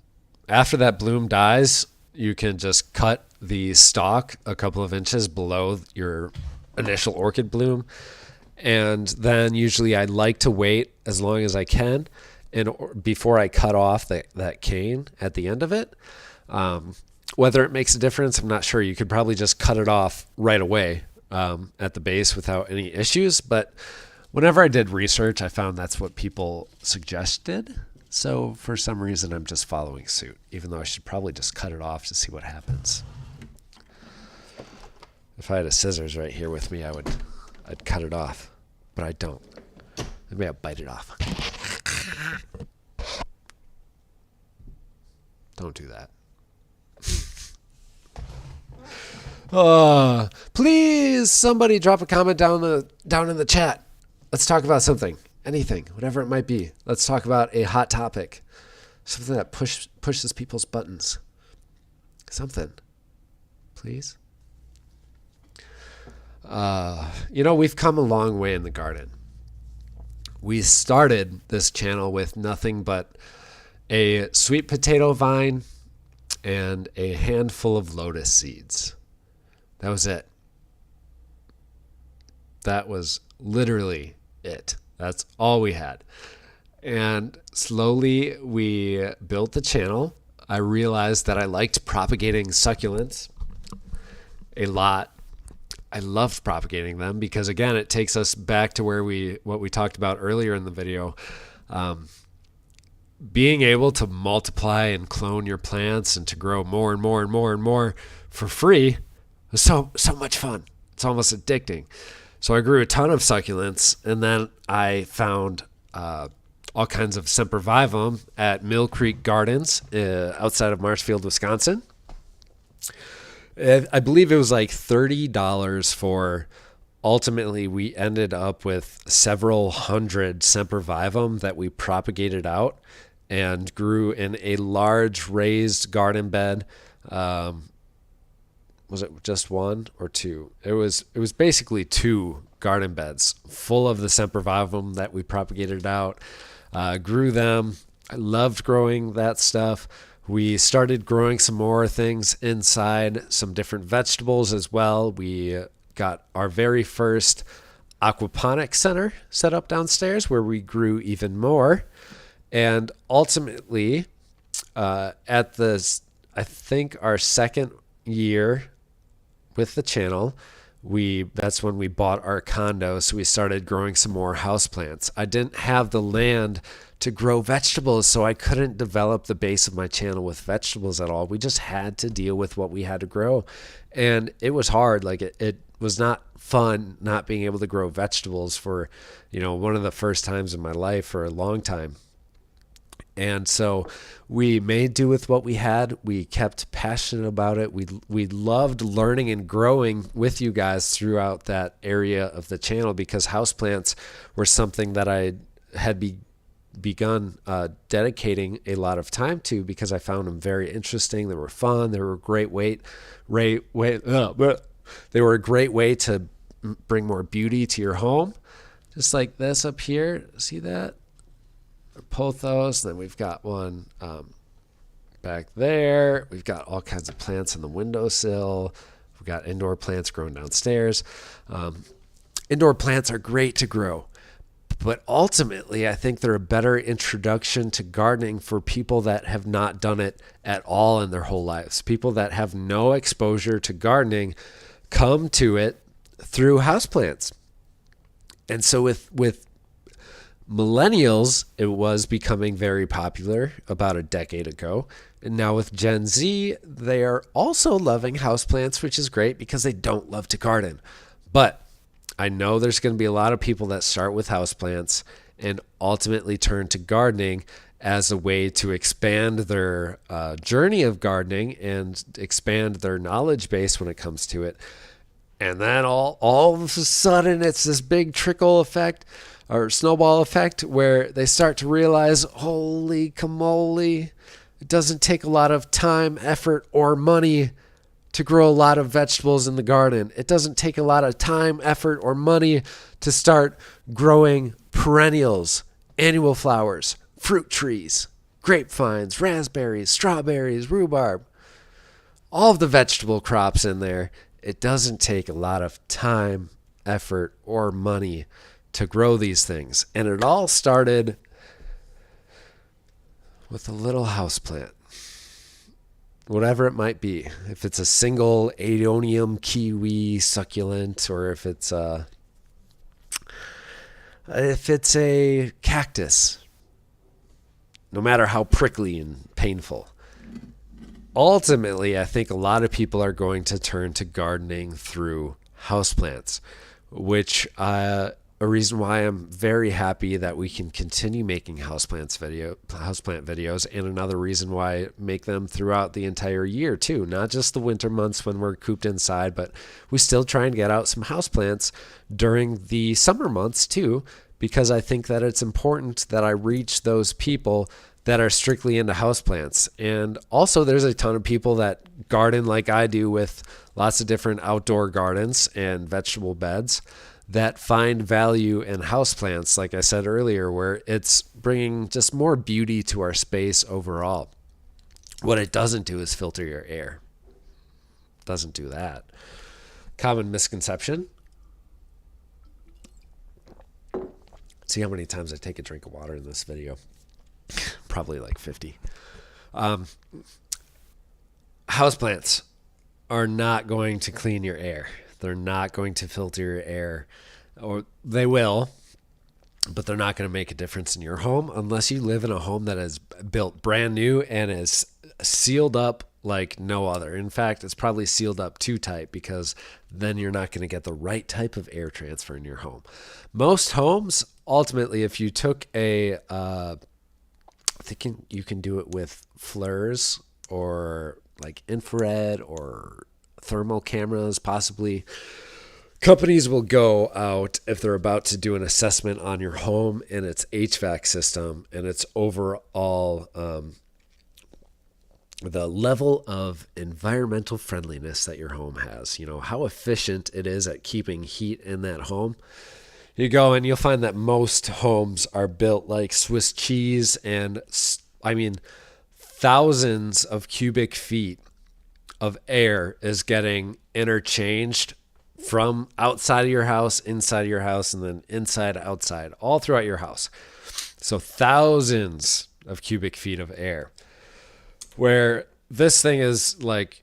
after that bloom dies, you can just cut the stalk a couple of inches below your initial orchid bloom. And then usually I like to wait as long as I can and before I cut off that cane at the end of it. Whether it makes a difference, I'm not sure. You could probably just cut it off right away at the base without any issues. But whenever I did research, I found that's what people suggested. So for some reason, I'm just following suit, even though I should probably just cut it off to see what happens. If I had a scissors right here with me, I'd cut it off, but I don't. Maybe I'll bite it off. Don't do that. Please, somebody drop a comment down in the chat. Let's talk about something, anything, whatever it might be. Let's talk about a hot topic, something that pushes people's buttons. Something, please. We've come a long way in the garden. We started this channel with nothing but a sweet potato vine and a handful of lotus seeds. That was it. That was literally it. That's all we had. And slowly we built the channel. I realized that I liked propagating succulents a lot. I loved propagating them because, again, it takes us back to what we talked about earlier in the video. Being able to multiply and clone your plants and to grow more and more and more and more for free was so much fun. It's almost addicting. So I grew a ton of succulents, and then I found all kinds of sempervivum at Mill Creek Gardens outside of Marshfield, Wisconsin. I believe it was like $30 for, ultimately we ended up with several hundred sempervivum that we propagated out and grew in a large raised garden bed. Was it just one or two? It was basically 2 garden beds full of the sempervivum that we propagated out, grew them. I loved growing that stuff. We started growing some more things inside, some different vegetables as well. We got our very first aquaponics center set up downstairs where we grew even more. And ultimately, I think our second year with the channel, that's when we bought our condo. So we started growing some more houseplants. I didn't have the land to grow vegetables, so I couldn't develop the base of my channel with vegetables at all. We just had to deal with what we had to grow. And it was hard. Like it was not fun not being able to grow vegetables for, one of the first times in my life for a long time. And so we made do with what we had. We kept passionate about it. We loved learning and growing with you guys throughout that area of the channel because houseplants were something that I had begun dedicating a lot of time to because I found them very interesting. They were fun. They were a great way to bring more beauty to your home. Just like this up here. See that? Pothos. Then we've got one back there. We've got all kinds of plants on the windowsill. We've got indoor plants growing downstairs. Indoor plants are great to grow, But ultimately, I think they're a better introduction to gardening for people that have not done it at all in their whole lives. People that have no exposure to gardening come to it through houseplants. And so with millennials, it was becoming very popular about a decade ago. And now with Gen Z, they are also loving houseplants, which is great because they don't love to garden. But I know there's going to be a lot of people that start with houseplants and ultimately turn to gardening as a way to expand their journey of gardening and expand their knowledge base when it comes to it. And then all of a sudden, it's this big trickle effect or snowball effect where they start to realize, holy camole, it doesn't take a lot of time, effort, or money to grow a lot of vegetables in the garden. It doesn't take a lot of time, effort, or money to start growing perennials, annual flowers, fruit trees, grapevines, raspberries, strawberries, rhubarb, all of the vegetable crops in there. It doesn't take a lot of time, effort, or money to grow these things. And it all started with a little houseplant. Whatever it might be. If it's a single Aeonium kiwi succulent, or if it's a cactus, no matter how prickly and painful. Ultimately, I think a lot of people are going to turn to gardening through houseplants, which a reason why I'm very happy that we can continue making houseplant videos, and another reason why I make them throughout the entire year too, not just the winter months when we're cooped inside, but we still try and get out some houseplants during the summer months too, because I think that it's important that I reach those people that are strictly into houseplants. And also there's a ton of people that garden like I do with lots of different outdoor gardens and vegetable beds that find value in houseplants, like I said earlier, where it's bringing just more beauty to our space overall. What it doesn't do is filter your air. It doesn't do that. Common misconception. See how many times I take a drink of water in this video. Probably like 50. Houseplants are not going to clean your air. They're not going to filter your air, or they will, but they're not going to make a difference in your home unless you live in a home that is built brand new and is sealed up like no other. In fact, it's probably sealed up too tight, because then you're not going to get the right type of air transfer in your home. Most homes, ultimately, if you took I think you can do it with FLIRs or like infrared or thermal cameras, possibly. Companies will go out if they're about to do an assessment on your home and its HVAC system and its overall the level of environmental friendliness that your home has. You know, how efficient it is at keeping heat in that home. You go and you'll find that most homes are built like Swiss cheese, and I mean, thousands of cubic feet of air is getting interchanged from outside of your house, inside of your house, and then inside, outside, all throughout your house. So thousands of cubic feet of air, where this thing is like,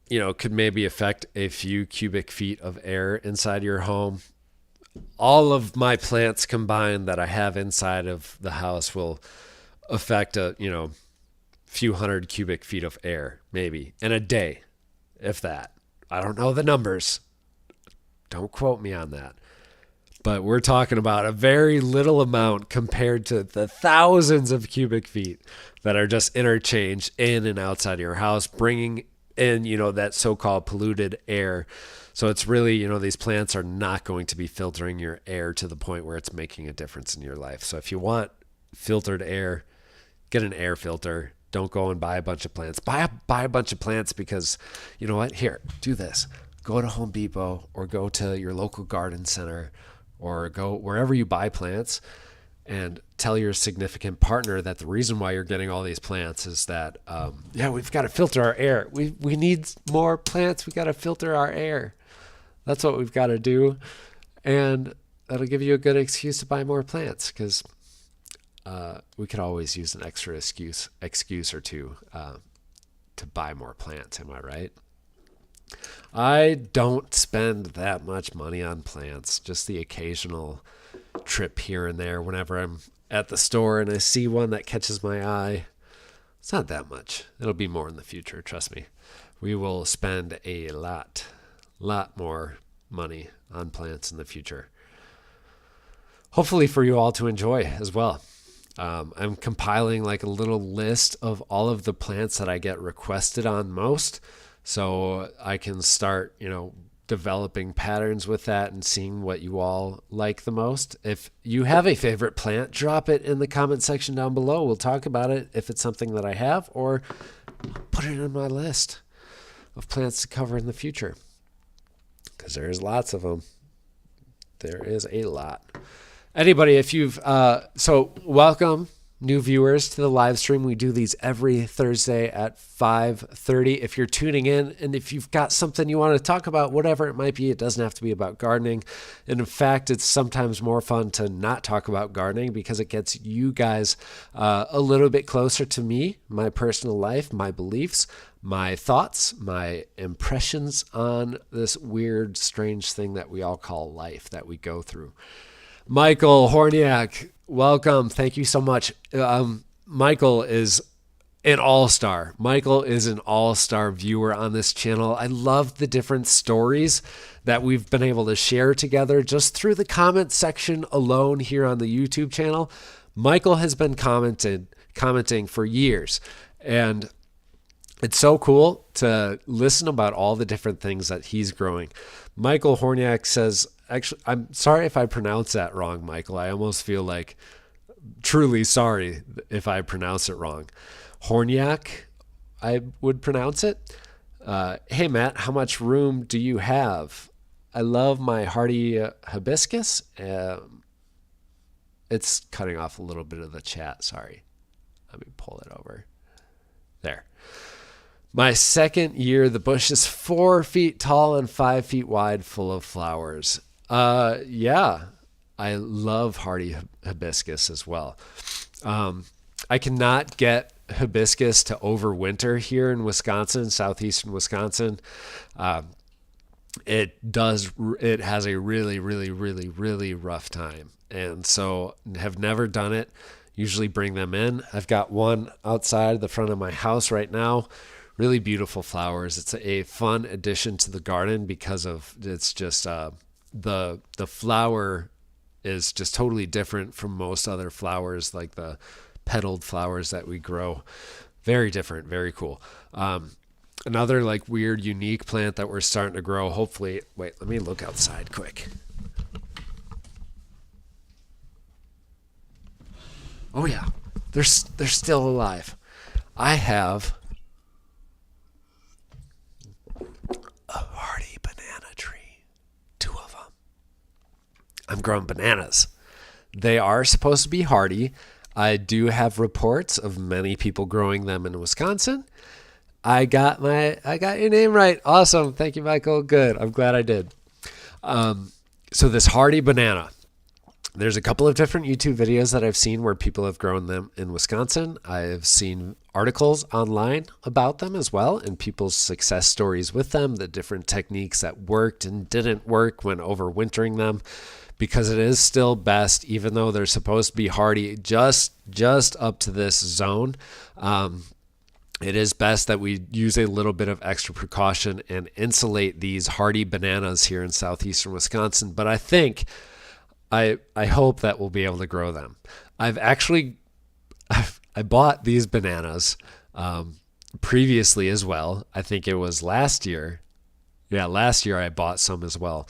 you know, could maybe affect a few cubic feet of air inside your home. All of my plants combined that I have inside of the house will affect a, you know, few hundred cubic feet of air, maybe in a day, if that. I don't know the numbers. Don't quote me on that. But we're talking about a very little amount compared to the thousands of cubic feet that are just interchanged in and outside of your house, bringing in, you know, that so-called polluted air. So it's really, you know, these plants are not going to be filtering your air to the point where it's making a difference in your life. So if you want filtered air, get an air filter. Don't go and buy a bunch of plants. Buy a bunch of plants because, you know what? Here, do this. Go to Home Depot or go to your local garden center or go wherever you buy plants and tell your significant partner that the reason why you're getting all these plants is that, we've got to filter our air. We need more plants. We got to filter our air. That's what we've got to do. And that'll give you a good excuse to buy more plants, because we could always use an extra excuse or two to buy more plants. Am I right? I don't spend that much money on plants, just the occasional trip here and there whenever I'm at the store and I see one that catches my eye. It's not that much. It'll be more in the future, trust me. We will spend a lot more money on plants in the future. Hopefully for you all to enjoy as well. I'm compiling like a little list of all of the plants that I get requested on most, so I can start, developing patterns with that and seeing what you all like the most. If you have a favorite plant, drop it in the comment section down below. We'll talk about it if it's something that I have, or put it in my list of plants to cover in the future, because there's lots of them. There is a lot. Anybody, if you've so welcome new viewers to the live stream. We do these every Thursday at 5:30. If you're tuning in and if you've got something you want to talk about, whatever it might be, it doesn't have to be about gardening. And in fact, it's sometimes more fun to not talk about gardening, because it gets you guys a little bit closer to me, my personal life, my beliefs, my thoughts, my impressions on this weird, strange thing that we all call life that we go through. Michael Horniak, welcome. Thank you so much. Michael is an all-star. Michael is an all-star viewer on this channel. I love the different stories that we've been able to share together just through the comment section alone here on the YouTube channel. Michael has been commenting for years, and it's so cool to listen about all the different things that he's growing. Michael Horniak says, actually, I'm sorry if I pronounce that wrong, Michael. I almost feel like truly sorry if I pronounce it wrong. Horniak, I would pronounce it. Hey, Matt, how much room do you have? I love my hardy hibiscus. It's cutting off a little bit of the chat. Sorry. Let me pull it over. There. My second year, the bush is 4 feet tall and 5 feet wide, full of flowers. Yeah, I love hardy hibiscus as well. I cannot get hibiscus to overwinter here in Wisconsin, southeastern Wisconsin. It has a really, really, really, really rough time. And so have never done it. Usually bring them in. I've got one outside the front of my house right now. Really beautiful flowers. It's a fun addition to the garden because of it's just the flower is just totally different from most other flowers, like the petaled flowers that we grow. Very different, very cool. Another like weird, unique plant that we're starting to grow. Hopefully, wait, let me look outside quick. Oh yeah, they're still alive. I have a hardy banana tree, 2 of them. I'm growing bananas. They are supposed to be hardy. I do have reports of many people growing them in Wisconsin. I got your name right. Awesome. Thank you, Michael. Good. I'm glad I did. So this hardy banana, there's a couple of different YouTube videos that I've seen where people have grown them in Wisconsin. I've seen articles online about them as well, and people's success stories with them, the different techniques that worked and didn't work when overwintering them, because it is still best, even though they're supposed to be hardy, just up to this zone. It is best that we use a little bit of extra precaution and insulate these hardy bananas here in southeastern Wisconsin. But I hope that we'll be able to grow them. I bought these bananas previously as well. I think it was last year. Yeah, last year I bought some as well.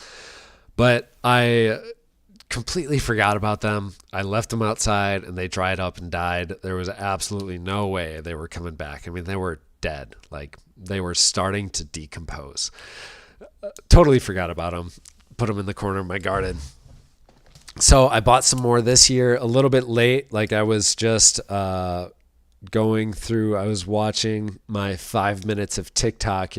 But I completely forgot about them. I left them outside and they dried up and died. There was absolutely no way they were coming back. I mean, they were dead. Like, they were starting to decompose. Totally forgot about them. Put them in the corner of my garden. So I bought some more this year, a little bit late. Like, I was just going through, I was watching my 5 minutes of TikTok,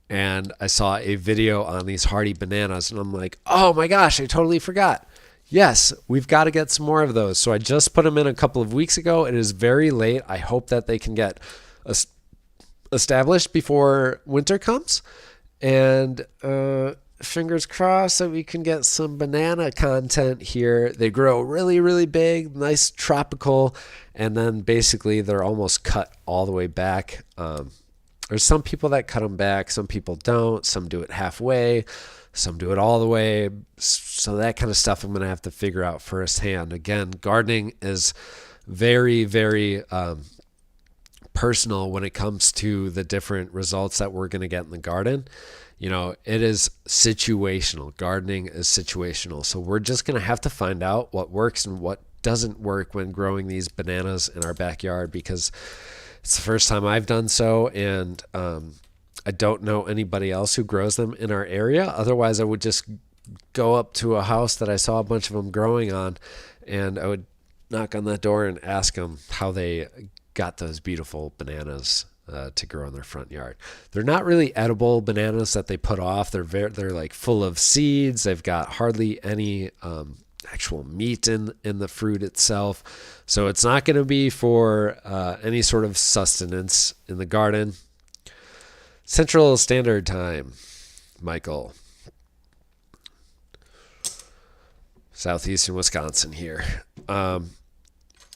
and I saw a video on these hardy bananas, and I'm like, oh my gosh, I totally forgot. Yes, we've got to get some more of those. So I just put them in a couple of weeks ago. It is very late. I hope that they can get established before winter comes. And fingers crossed that we can get some banana content here. They grow really, really big, nice tropical, and then basically they're almost cut all the way back. There's some people that cut them back, some people don't, some do it halfway, some do it all the way. So that kind of stuff I'm going to have to figure out firsthand. Again, gardening is very, very personal when it comes to the different results that we're going to get in the garden. You know, it is situational. Gardening is situational. So we're just going to have to find out what works and what doesn't work when growing these bananas in our backyard, because it's the first time I've done so, and I don't know anybody else who grows them in our area. Otherwise, I would just go up to a house that I saw a bunch of them growing on, and I would knock on that door and ask them how they got those beautiful bananas to grow in their front yard. They're not really edible bananas that they put off. They're like full of seeds. They've got hardly any actual meat in the fruit itself. So it's not going to be for any sort of sustenance in the garden. Central Standard Time, Michael. Southeastern Wisconsin here.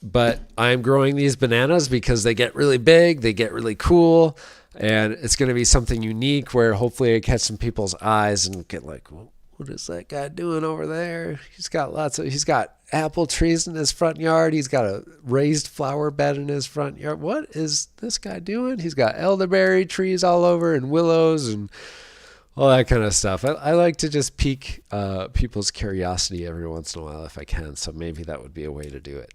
But I'm growing these bananas because they get really big, they get really cool, and it's going to be something unique where hopefully I catch some people's eyes and get like, well, what is that guy doing over there? He's got apple trees in his front yard. He's got a raised flower bed in his front yard. What is this guy doing? He's got elderberry trees all over and willows and all that kind of stuff. I like to just pique people's curiosity every once in a while if I can. So maybe that would be a way to do it.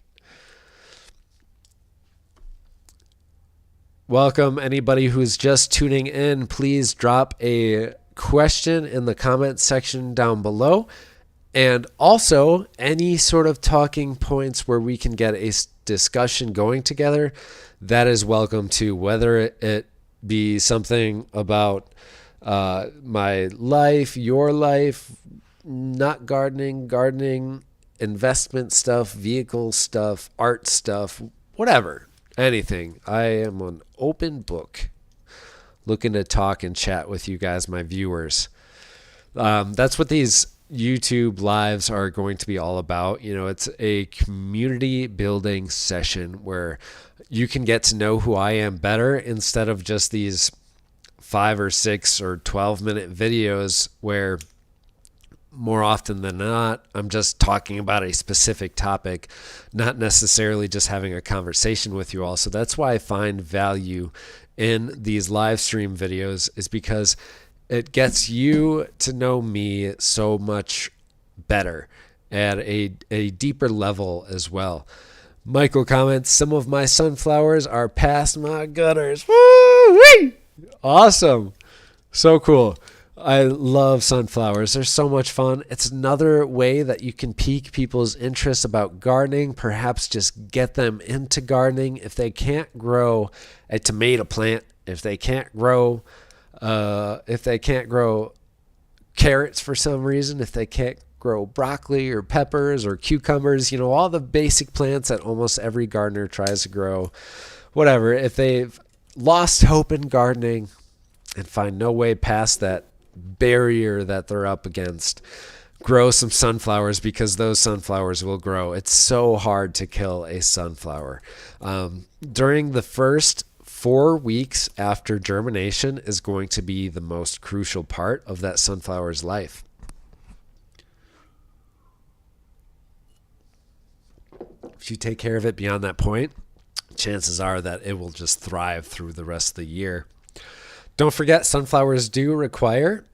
Welcome, anybody who's just tuning in. Please drop a question in the comment section down below. And also, any sort of talking points where we can get a discussion going together, that is welcome too. Whether it be something about my life, your life, not gardening, investment stuff, vehicle stuff, art stuff, whatever. Anything. I am an open book looking to talk and chat with you guys, my viewers. That's what these YouTube lives are going to be all about. You know, it's a community building session where you can get to know who I am better instead of just these 5 or 6 or 12-minute videos where more often than not, I'm just talking about a specific topic, not necessarily just having a conversation with you all. So that's why I find value in these live stream videos, is because it gets you to know me so much better at a deeper level as well. Michael comments, some of my sunflowers are past my gutters. Woo-wee! Awesome. So cool. I love sunflowers. They're so much fun. It's another way that you can pique people's interest about gardening, perhaps just get them into gardening. If they can't grow a tomato plant, if they can't grow carrots for some reason, if they can't grow broccoli or peppers or cucumbers, you know, all the basic plants that almost every gardener tries to grow, whatever. If they've lost hope in gardening and find no way past that barrier that they're up against, grow some sunflowers, because those sunflowers will grow. It's so hard to kill a sunflower. During the first 4 weeks after germination is going to be the most crucial part of that sunflower's life. If you take care of it beyond that point, chances are that it will just thrive through the rest of the year. Don't forget, sunflowers do require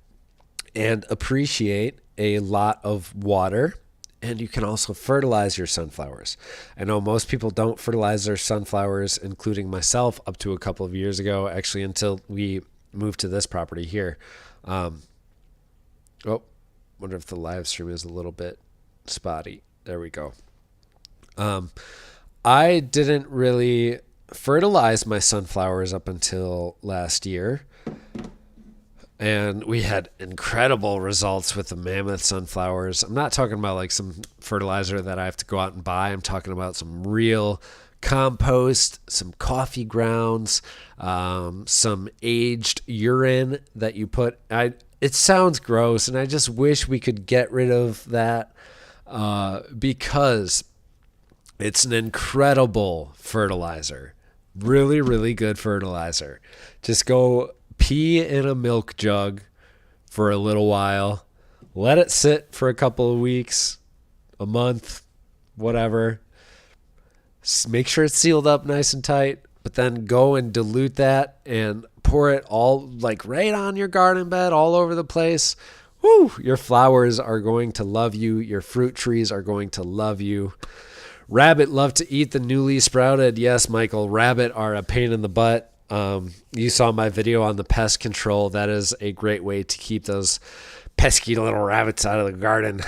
and appreciate a lot of water, and you can also fertilize your sunflowers. I know most people don't fertilize their sunflowers, including myself, up to a couple of years ago, actually until we moved to this property here. Wonder if the live stream is a little bit spotty. There we go. I didn't really fertilize my sunflowers up until last year. And we had incredible results with the mammoth sunflowers. I'm not talking about like some fertilizer that I have to go out and buy. I'm talking about some real compost, some coffee grounds, some aged urine that you put. It sounds gross, and I just wish we could get rid of that because it's an incredible fertilizer. Really, really good fertilizer. Just go pee in a milk jug for a little while. Let it sit for a couple of weeks, a month, whatever. Make sure it's sealed up nice and tight, but then go and dilute that and pour it all like right on your garden bed all over the place. Woo! Your flowers are going to love you. Your fruit trees are going to love you. Rabbit love to eat the newly sprouted. Yes, Michael, rabbit are a pain in the butt. You saw my video on the pest control. That is a great way to keep those pesky little rabbits out of the garden.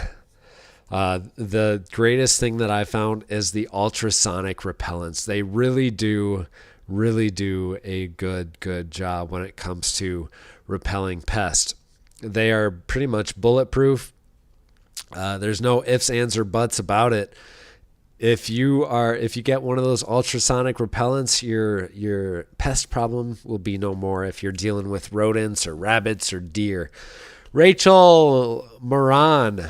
The greatest thing that I found is the ultrasonic repellents. They really do a good job when it comes to repelling pests. They are pretty much bulletproof. There's no ifs, ands, or buts about it. If you get one of those ultrasonic repellents, your pest problem will be no more if you're dealing with rodents or rabbits or deer. Rachel Moran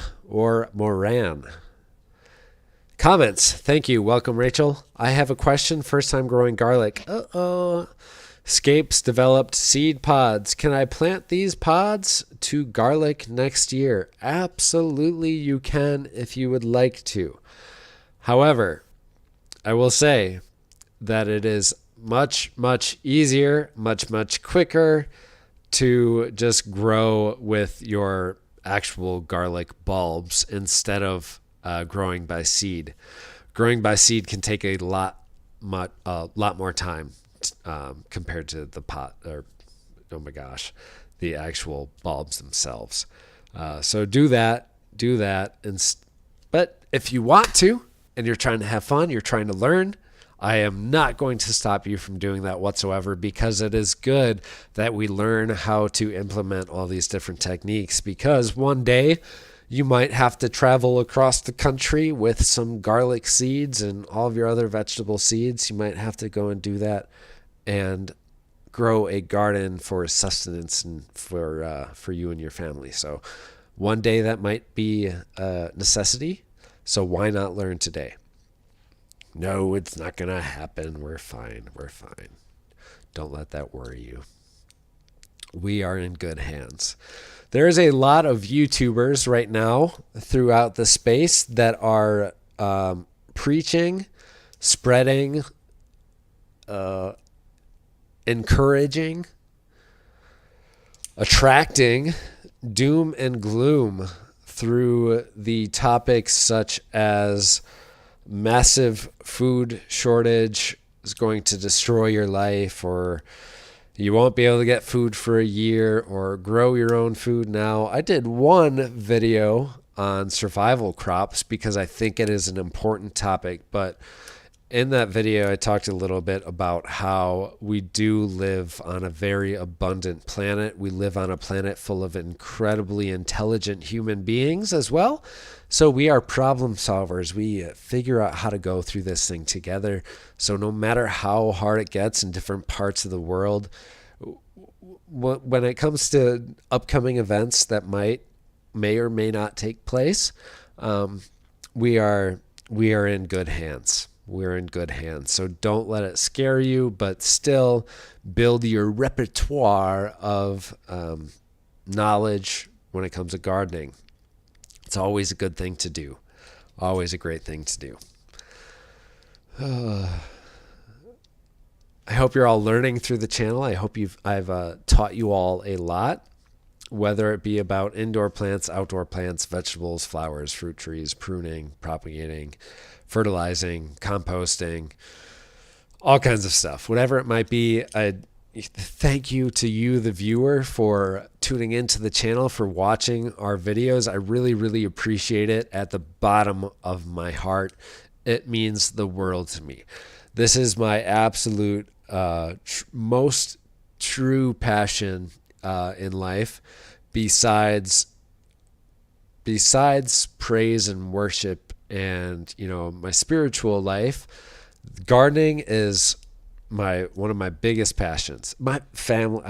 comments. Thank you. Welcome, Rachel. I have a question. First time growing garlic. Scapes developed seed pods. Can I plant these pods to garlic next year? Absolutely, you can if you would like to. However, I will say that it is much easier, much quicker to just grow with your actual garlic bulbs instead of growing by seed. Growing by seed can take a lot more time compared to the pot, or the actual bulbs themselves. So do that. But if you want to, and you're trying to have fun, you're trying to learn, I am not going to stop you from doing that whatsoever, because it is good that we learn how to implement all these different techniques, because one day you might have to travel across the country with some garlic seeds and all of your other vegetable seeds. You might have to go and do that and grow a garden for sustenance and for you and your family. So one day that might be a necessity. So why not learn today? No, it's not going to happen. We're fine. Don't let that worry you. We are in good hands. There's a lot of YouTubers right now throughout the space that are preaching, spreading, encouraging, attracting doom and gloom through the topics such as massive food shortage is going to destroy your life, or you won't be able to get food for a year, or grow your own food now. I did one video on survival crops because I think it is an important topic, but in that video, I talked a little bit about how we do live on a very abundant planet. We live on a planet full of incredibly intelligent human beings as well. So we are problem solvers. We figure out how to go through this thing together. So no matter how hard it gets in different parts of the world, when it comes to upcoming events that may or may not take place, we are in good hands. We're in good hands. So don't let it scare you, but still build your repertoire of knowledge when it comes to gardening. It's always a good thing to do. Always a great thing to do. I hope you're all learning through the channel. I hope I've taught you all a lot, whether it be about indoor plants, outdoor plants, vegetables, flowers, fruit trees, pruning, propagating, fertilizing, composting, all kinds of stuff. Whatever it might be, I thank you to you, the viewer, for tuning into the channel, for watching our videos. I really appreciate it at the bottom of my heart. It means the world to me. This is my absolute most true passion in life besides praise and worship and, my spiritual life. Gardening is one of my biggest passions. My family,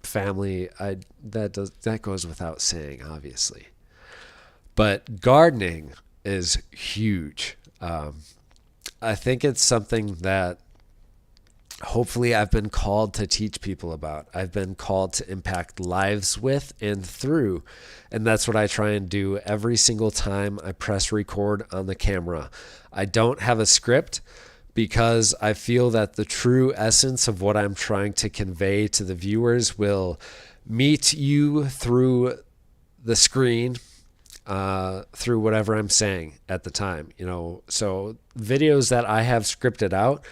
that goes without saying, obviously. But gardening is huge. I think it's something that hopefully I've been called to teach people about. I've been called to impact lives with and through. And that's what I try and do every single time I press record on the camera. I don't have a script because I feel that the true essence of what I'm trying to convey to the viewers will meet you through the screen, through whatever I'm saying at the time. So videos that I have scripted out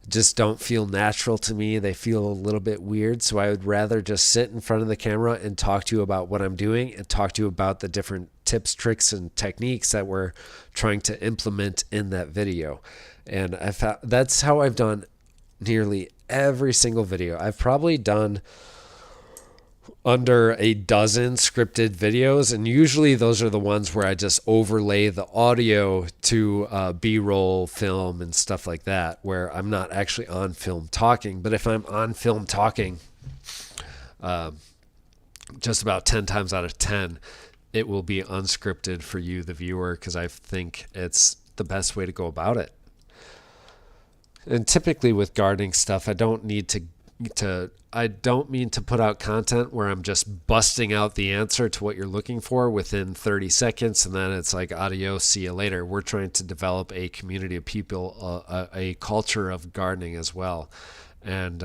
just don't feel natural to me. They feel a little bit weird. So I would rather just sit in front of the camera and talk to you about what I'm doing and talk to you about the different tips, tricks, and techniques that we're trying to implement in that video. And that's how I've done nearly every single video. I've probably done under a dozen scripted videos, and usually those are the ones where I just overlay the audio to B-roll film and stuff like that, where I'm not actually on film talking. But if I'm on film talking, just about 10 times out of 10, it will be unscripted for you, the viewer, because I think it's the best way to go about it. And typically with gardening stuff, I don't mean to put out content where I'm just busting out the answer to what you're looking for within 30 seconds and then it's like adios, see you later. We're trying to develop a community of people, a culture of gardening as well. And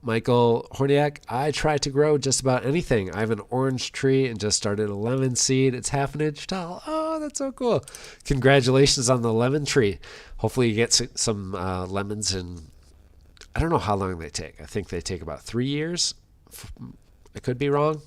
Michael Horniak, I try to grow just about anything. I have an orange tree and just started a lemon seed. It's half an inch tall. Oh, that's so cool. Congratulations on the lemon tree. Hopefully you get some lemons in, I don't know how long they take. I think they take about 3 years. I could be wrong.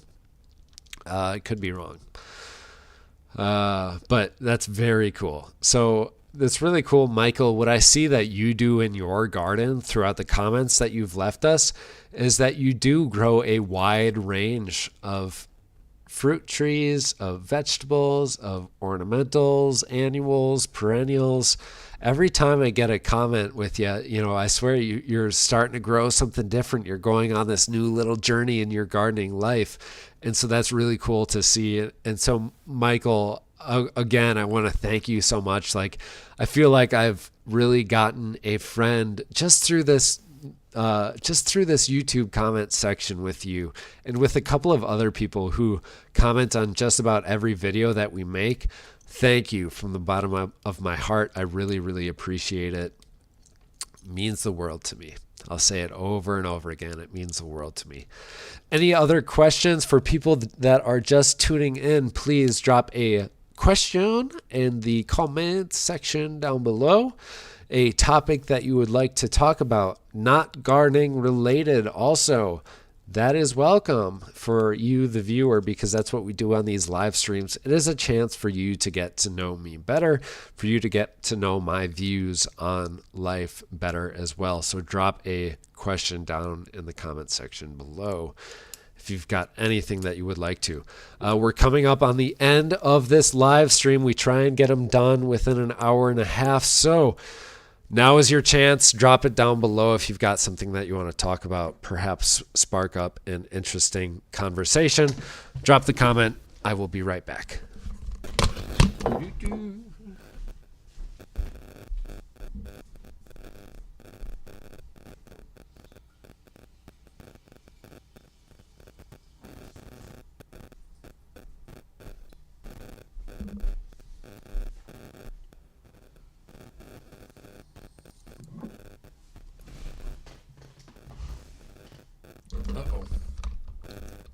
But that's very cool. So that's really cool, Michael. What I see that you do in your garden throughout the comments that you've left us is that you do grow a wide range of fruit trees, of vegetables, of ornamentals, annuals, perennials. Every time I get a comment with you, I swear you're starting to grow something different. You're going on this new little journey in your gardening life. And so that's really cool to see. And so, Michael, again, I want to thank you so much. Like, I feel like I've really gotten a friend just through this YouTube comment section with you and with a couple of other people who comment on just about every video that we make. Thank you from the bottom of my heart. I really, really appreciate it. It means the world to me. I'll say it over and over again. It means the world to me. Any other questions for people that are just tuning in? Please drop a question in the comment section down below. A topic that you would like to talk about, not gardening related also. That is welcome for you, the viewer, because that's what we do on these live streams. It is a chance for you to get to know me better, for you to get to know my views on life better as well. So drop a question down in the comment section below if you've got anything that you would like to. We're coming up on the end of this live stream. We try and get them done within an hour and a half. So now is your chance. Drop it down below if you've got something that you want to talk about, perhaps spark up an interesting conversation. Drop the comment. I will be right back.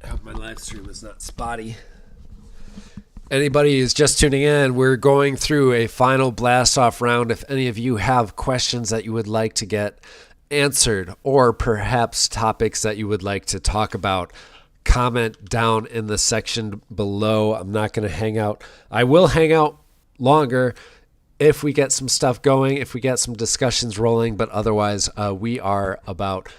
I hope my live stream is not spotty. Anybody who's just tuning in, we're going through a final blast off round. If any of you have questions that you would like to get answered, or perhaps topics that you would like to talk about, comment down in the section below. I'm not going to hang out. I will hang out longer if we get some stuff going, if we get some discussions rolling, but otherwise we are about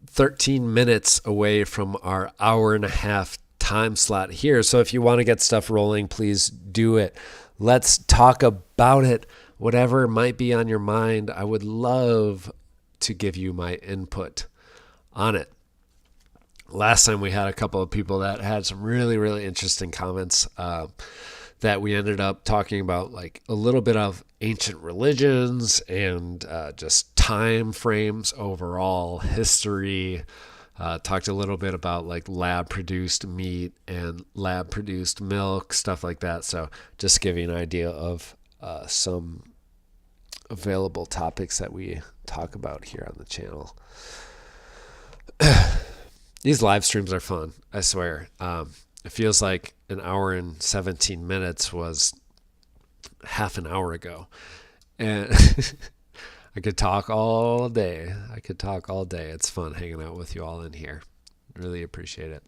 13 minutes away from our hour and a half time slot here. So if you want to get stuff rolling, please do it. Let's talk about it. Whatever might be on your mind, I would love to give you my input on it. Last time we had a couple of people that had some really, really interesting comments that we ended up talking about, like a little bit of ancient religions and just time frames overall, history. Talked a little bit about like lab produced meat and lab produced milk, stuff like that. So just give you an idea of some available topics that we talk about here on the channel. These live streams are fun, I swear. It feels like an hour and 17 minutes was half an hour ago. And I could talk all day. It's fun hanging out with you all in here. Really appreciate it.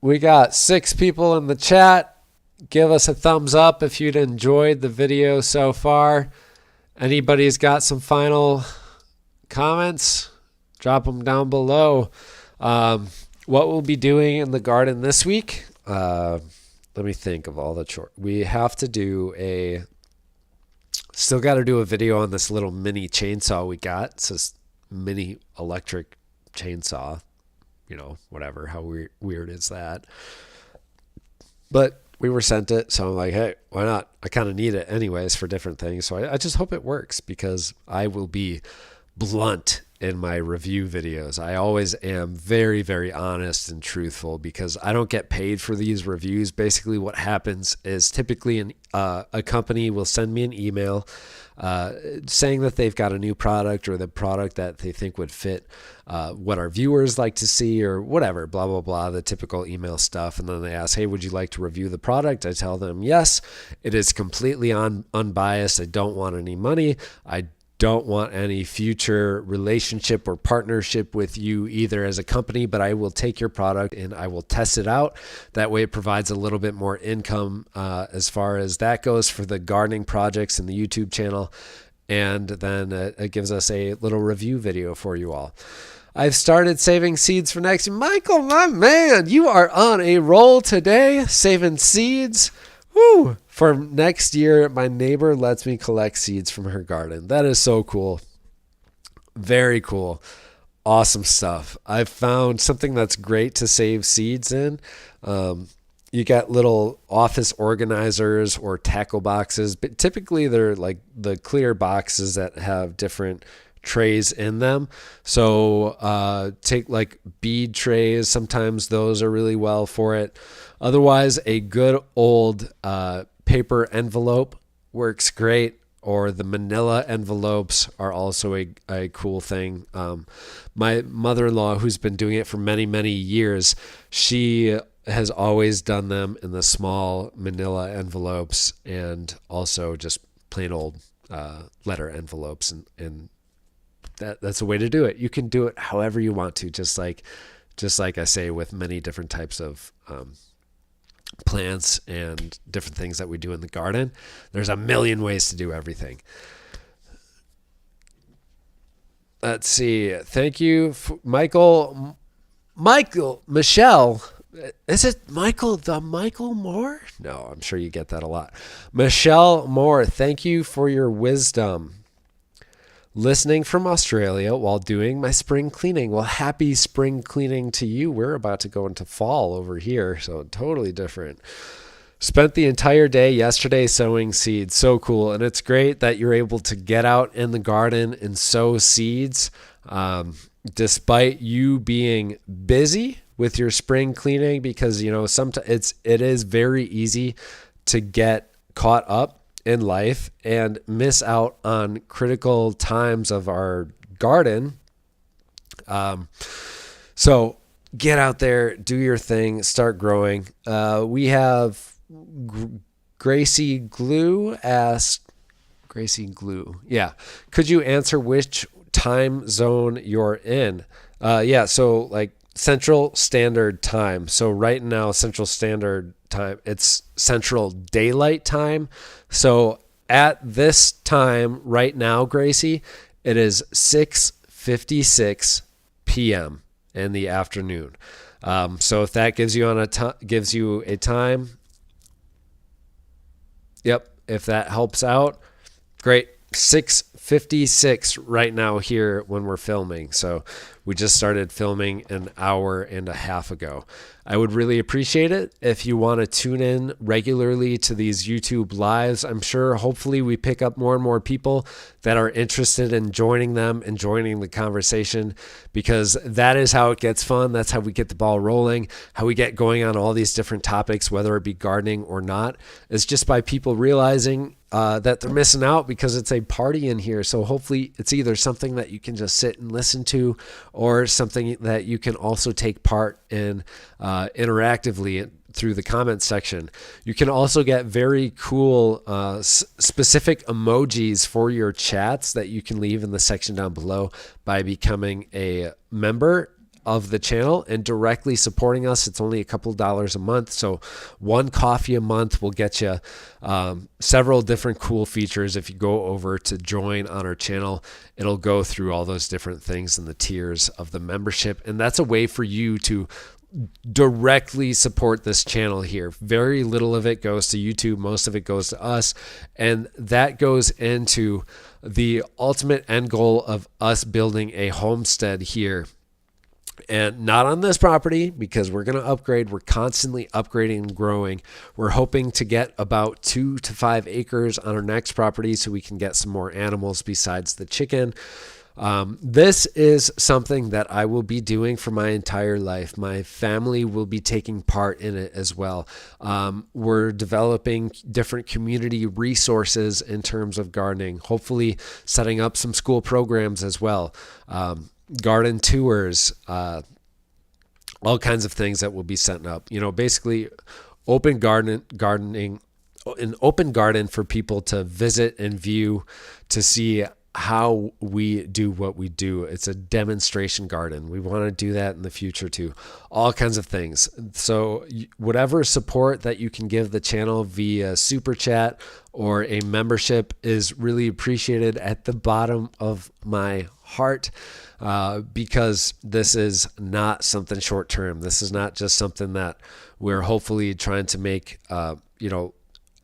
We got 6 people in the chat. Give us a thumbs up if you'd enjoyed the video so far. Anybody's got some final comments? Drop them down below. What we'll be doing in the garden this week? Let me think of all the chores. We have to do still got to do a video on this little mini chainsaw we got. It's this mini electric chainsaw. Whatever. How weird is that? But we were sent it, so I'm like, hey, why not? I kind of need it anyways for different things. So I just hope it works, because I will be blunt in my review videos. I always am very, very honest and truthful, because I don't get paid for these reviews. Basically what happens is typically a company will send me an email saying that they've got a new product, or the product that they think would fit what our viewers like to see, or whatever, blah, blah, blah, the typical email stuff. And then they ask, hey, would you like to review the product? I tell them, yes, it is completely unbiased. I don't want any money. I don't want any future relationship or partnership with you either as a company, but I will take your product and I will test it out. That way it provides a little bit more income as far as that goes for the gardening projects in the YouTube channel. And then it gives us a little review video for you all. I've started saving seeds for next year. Michael, my man, you are on a roll today, saving seeds. Woo! For next year, my neighbor lets me collect seeds from her garden. That is so cool. Very cool. Awesome stuff. I've found something that's great to save seeds in. You got little office organizers or tackle boxes, but typically they're like the clear boxes that have different trays in them. So take like bead trays. Sometimes those are really well for it. Otherwise, a good old paper envelope works great, or the manila envelopes are also a cool thing. My mother-in-law, who's been doing it for many, many years, she has always done them in the small manila envelopes, and also just plain old letter envelopes. And that's a way to do it. You can do it however you want to, just like I say with many different types of plants and different things that we do in the garden. There's a million ways to do everything. Let's see. Thank you, Michael, Michelle. Is it Michael Moore? No, I'm sure you get that a lot. Michelle Moore, thank you for your wisdom. Listening from Australia while doing my spring cleaning. Well, happy spring cleaning to you. We're about to go into fall over here, so totally different. Spent the entire day yesterday sowing seeds. So cool. And it's great that you're able to get out in the garden and sow seeds despite you being busy with your spring cleaning, because sometimes it is very easy to get caught up in life and miss out on critical times of our garden. So get out there, do your thing, start growing. We have Gracie Glue asked, yeah, could you answer which time zone you're in? Yeah, so like Central Standard Time. So right now, Central Standard Time, it's Central Daylight Time. So at this time right now, Gracie, it is 6:56 p.m. in the afternoon. So if that gives you a time, yep, if that helps out, great. 6:56 right now here when we're filming. So we just started filming an hour and a half ago. I would really appreciate it if you want to tune in regularly to these YouTube lives. I'm sure hopefully we pick up more and more people that are interested in joining them and joining the conversation, because that is how it gets fun. That's how we get the ball rolling, how we get going on all these different topics, whether it be gardening or not. It's just by people realizing that they're missing out because it's a party in here. So hopefully it's either something that you can just sit and listen to, or something that you can also take part in interactively through the comments section. You can also get very cool specific emojis for your chats that you can leave in the section down below by becoming a member of the channel and directly supporting us. It's only a couple dollars a month. So one coffee a month will get you several different cool features. If you go over to join on our channel, it'll go through all those different things in the tiers of the membership. And that's a way for you to directly support this channel here. Very little of it goes to YouTube. Most of it goes to us. And that goes into the ultimate end goal of us building a homestead here. And not on this property, because we're going to upgrade. We're constantly upgrading and growing. We're hoping to get about 2 to 5 acres on our next property so we can get some more animals besides the chicken. This is something that I will be doing for my entire life. My family will be taking part in it as well. We're developing different community resources in terms of gardening, hopefully setting up some school programs as well. Garden tours, all kinds of things that will be setting up. You know, basically gardening, an open garden for people to visit and view to see how we do what we do. It's a demonstration garden. We want to do that in the future too. All kinds of things. So whatever support that you can give the channel via super chat or a membership is really appreciated at the bottom of my heart, because this is not something short term. This is not just something that we're hopefully trying to make,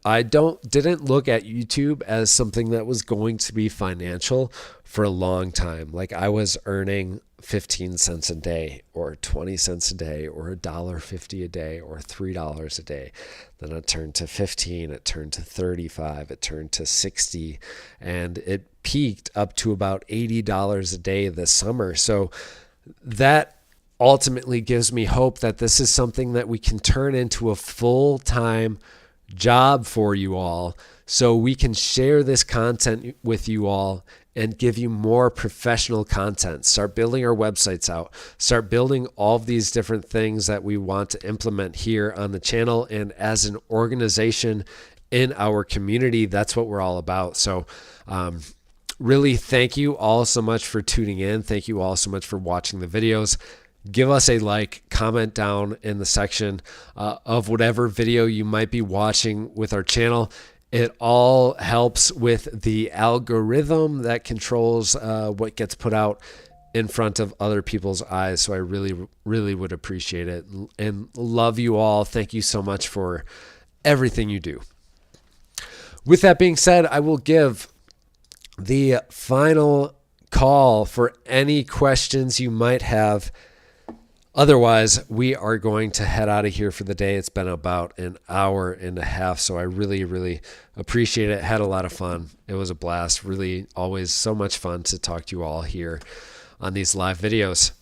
I didn't look at YouTube as something that was going to be financial for a long time. Like I was earning 15 cents a day or 20 cents a day or $1.50 a day or $3 a day. Then it turned to 15, it turned to 35, it turned to 60, and it peaked up to about $80 a day this summer. So that ultimately gives me hope that this is something that we can turn into a full-time job for you all, so we can share this content with you all and give you more professional content. Start building our websites out, start building all of these different things that we want to implement here on the channel and as an organization in our community. That's what we're all about. So really thank you all so much for tuning in. Thank you all so much for watching the videos. Give us a like, comment down in the section of whatever video you might be watching with our channel. It all helps with the algorithm that controls what gets put out in front of other people's eyes. So I really, really would appreciate it and love you all. Thank you so much for everything you do. With that being said, I will give the final call for any questions you might have. Otherwise, we are going to head out of here for the day. It's been about an hour and a half, so I really, really appreciate it. Had a lot of fun. It was a blast. Really, always so much fun to talk to you all here on these live videos.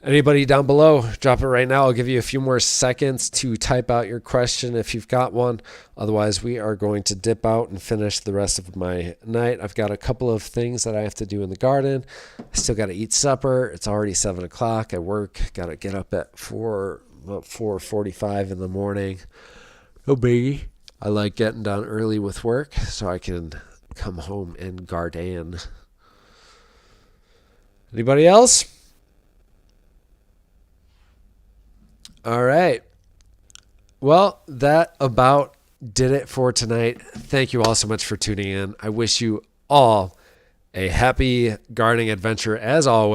Anybody down below, drop it right now. I'll give you a few more seconds to type out your question if you've got one. Otherwise, we are going to dip out and finish the rest of my night. I've got a couple of things that I have to do in the garden. I still got to eat supper. It's already 7 o'clock. I work. Got to get up at about 4:45 in the morning. No biggie. I like getting done early with work so I can come home and garden. Anybody else? All right. Well, that about did it for tonight. Thank you all so much for tuning in. I wish you all a happy gardening adventure as always.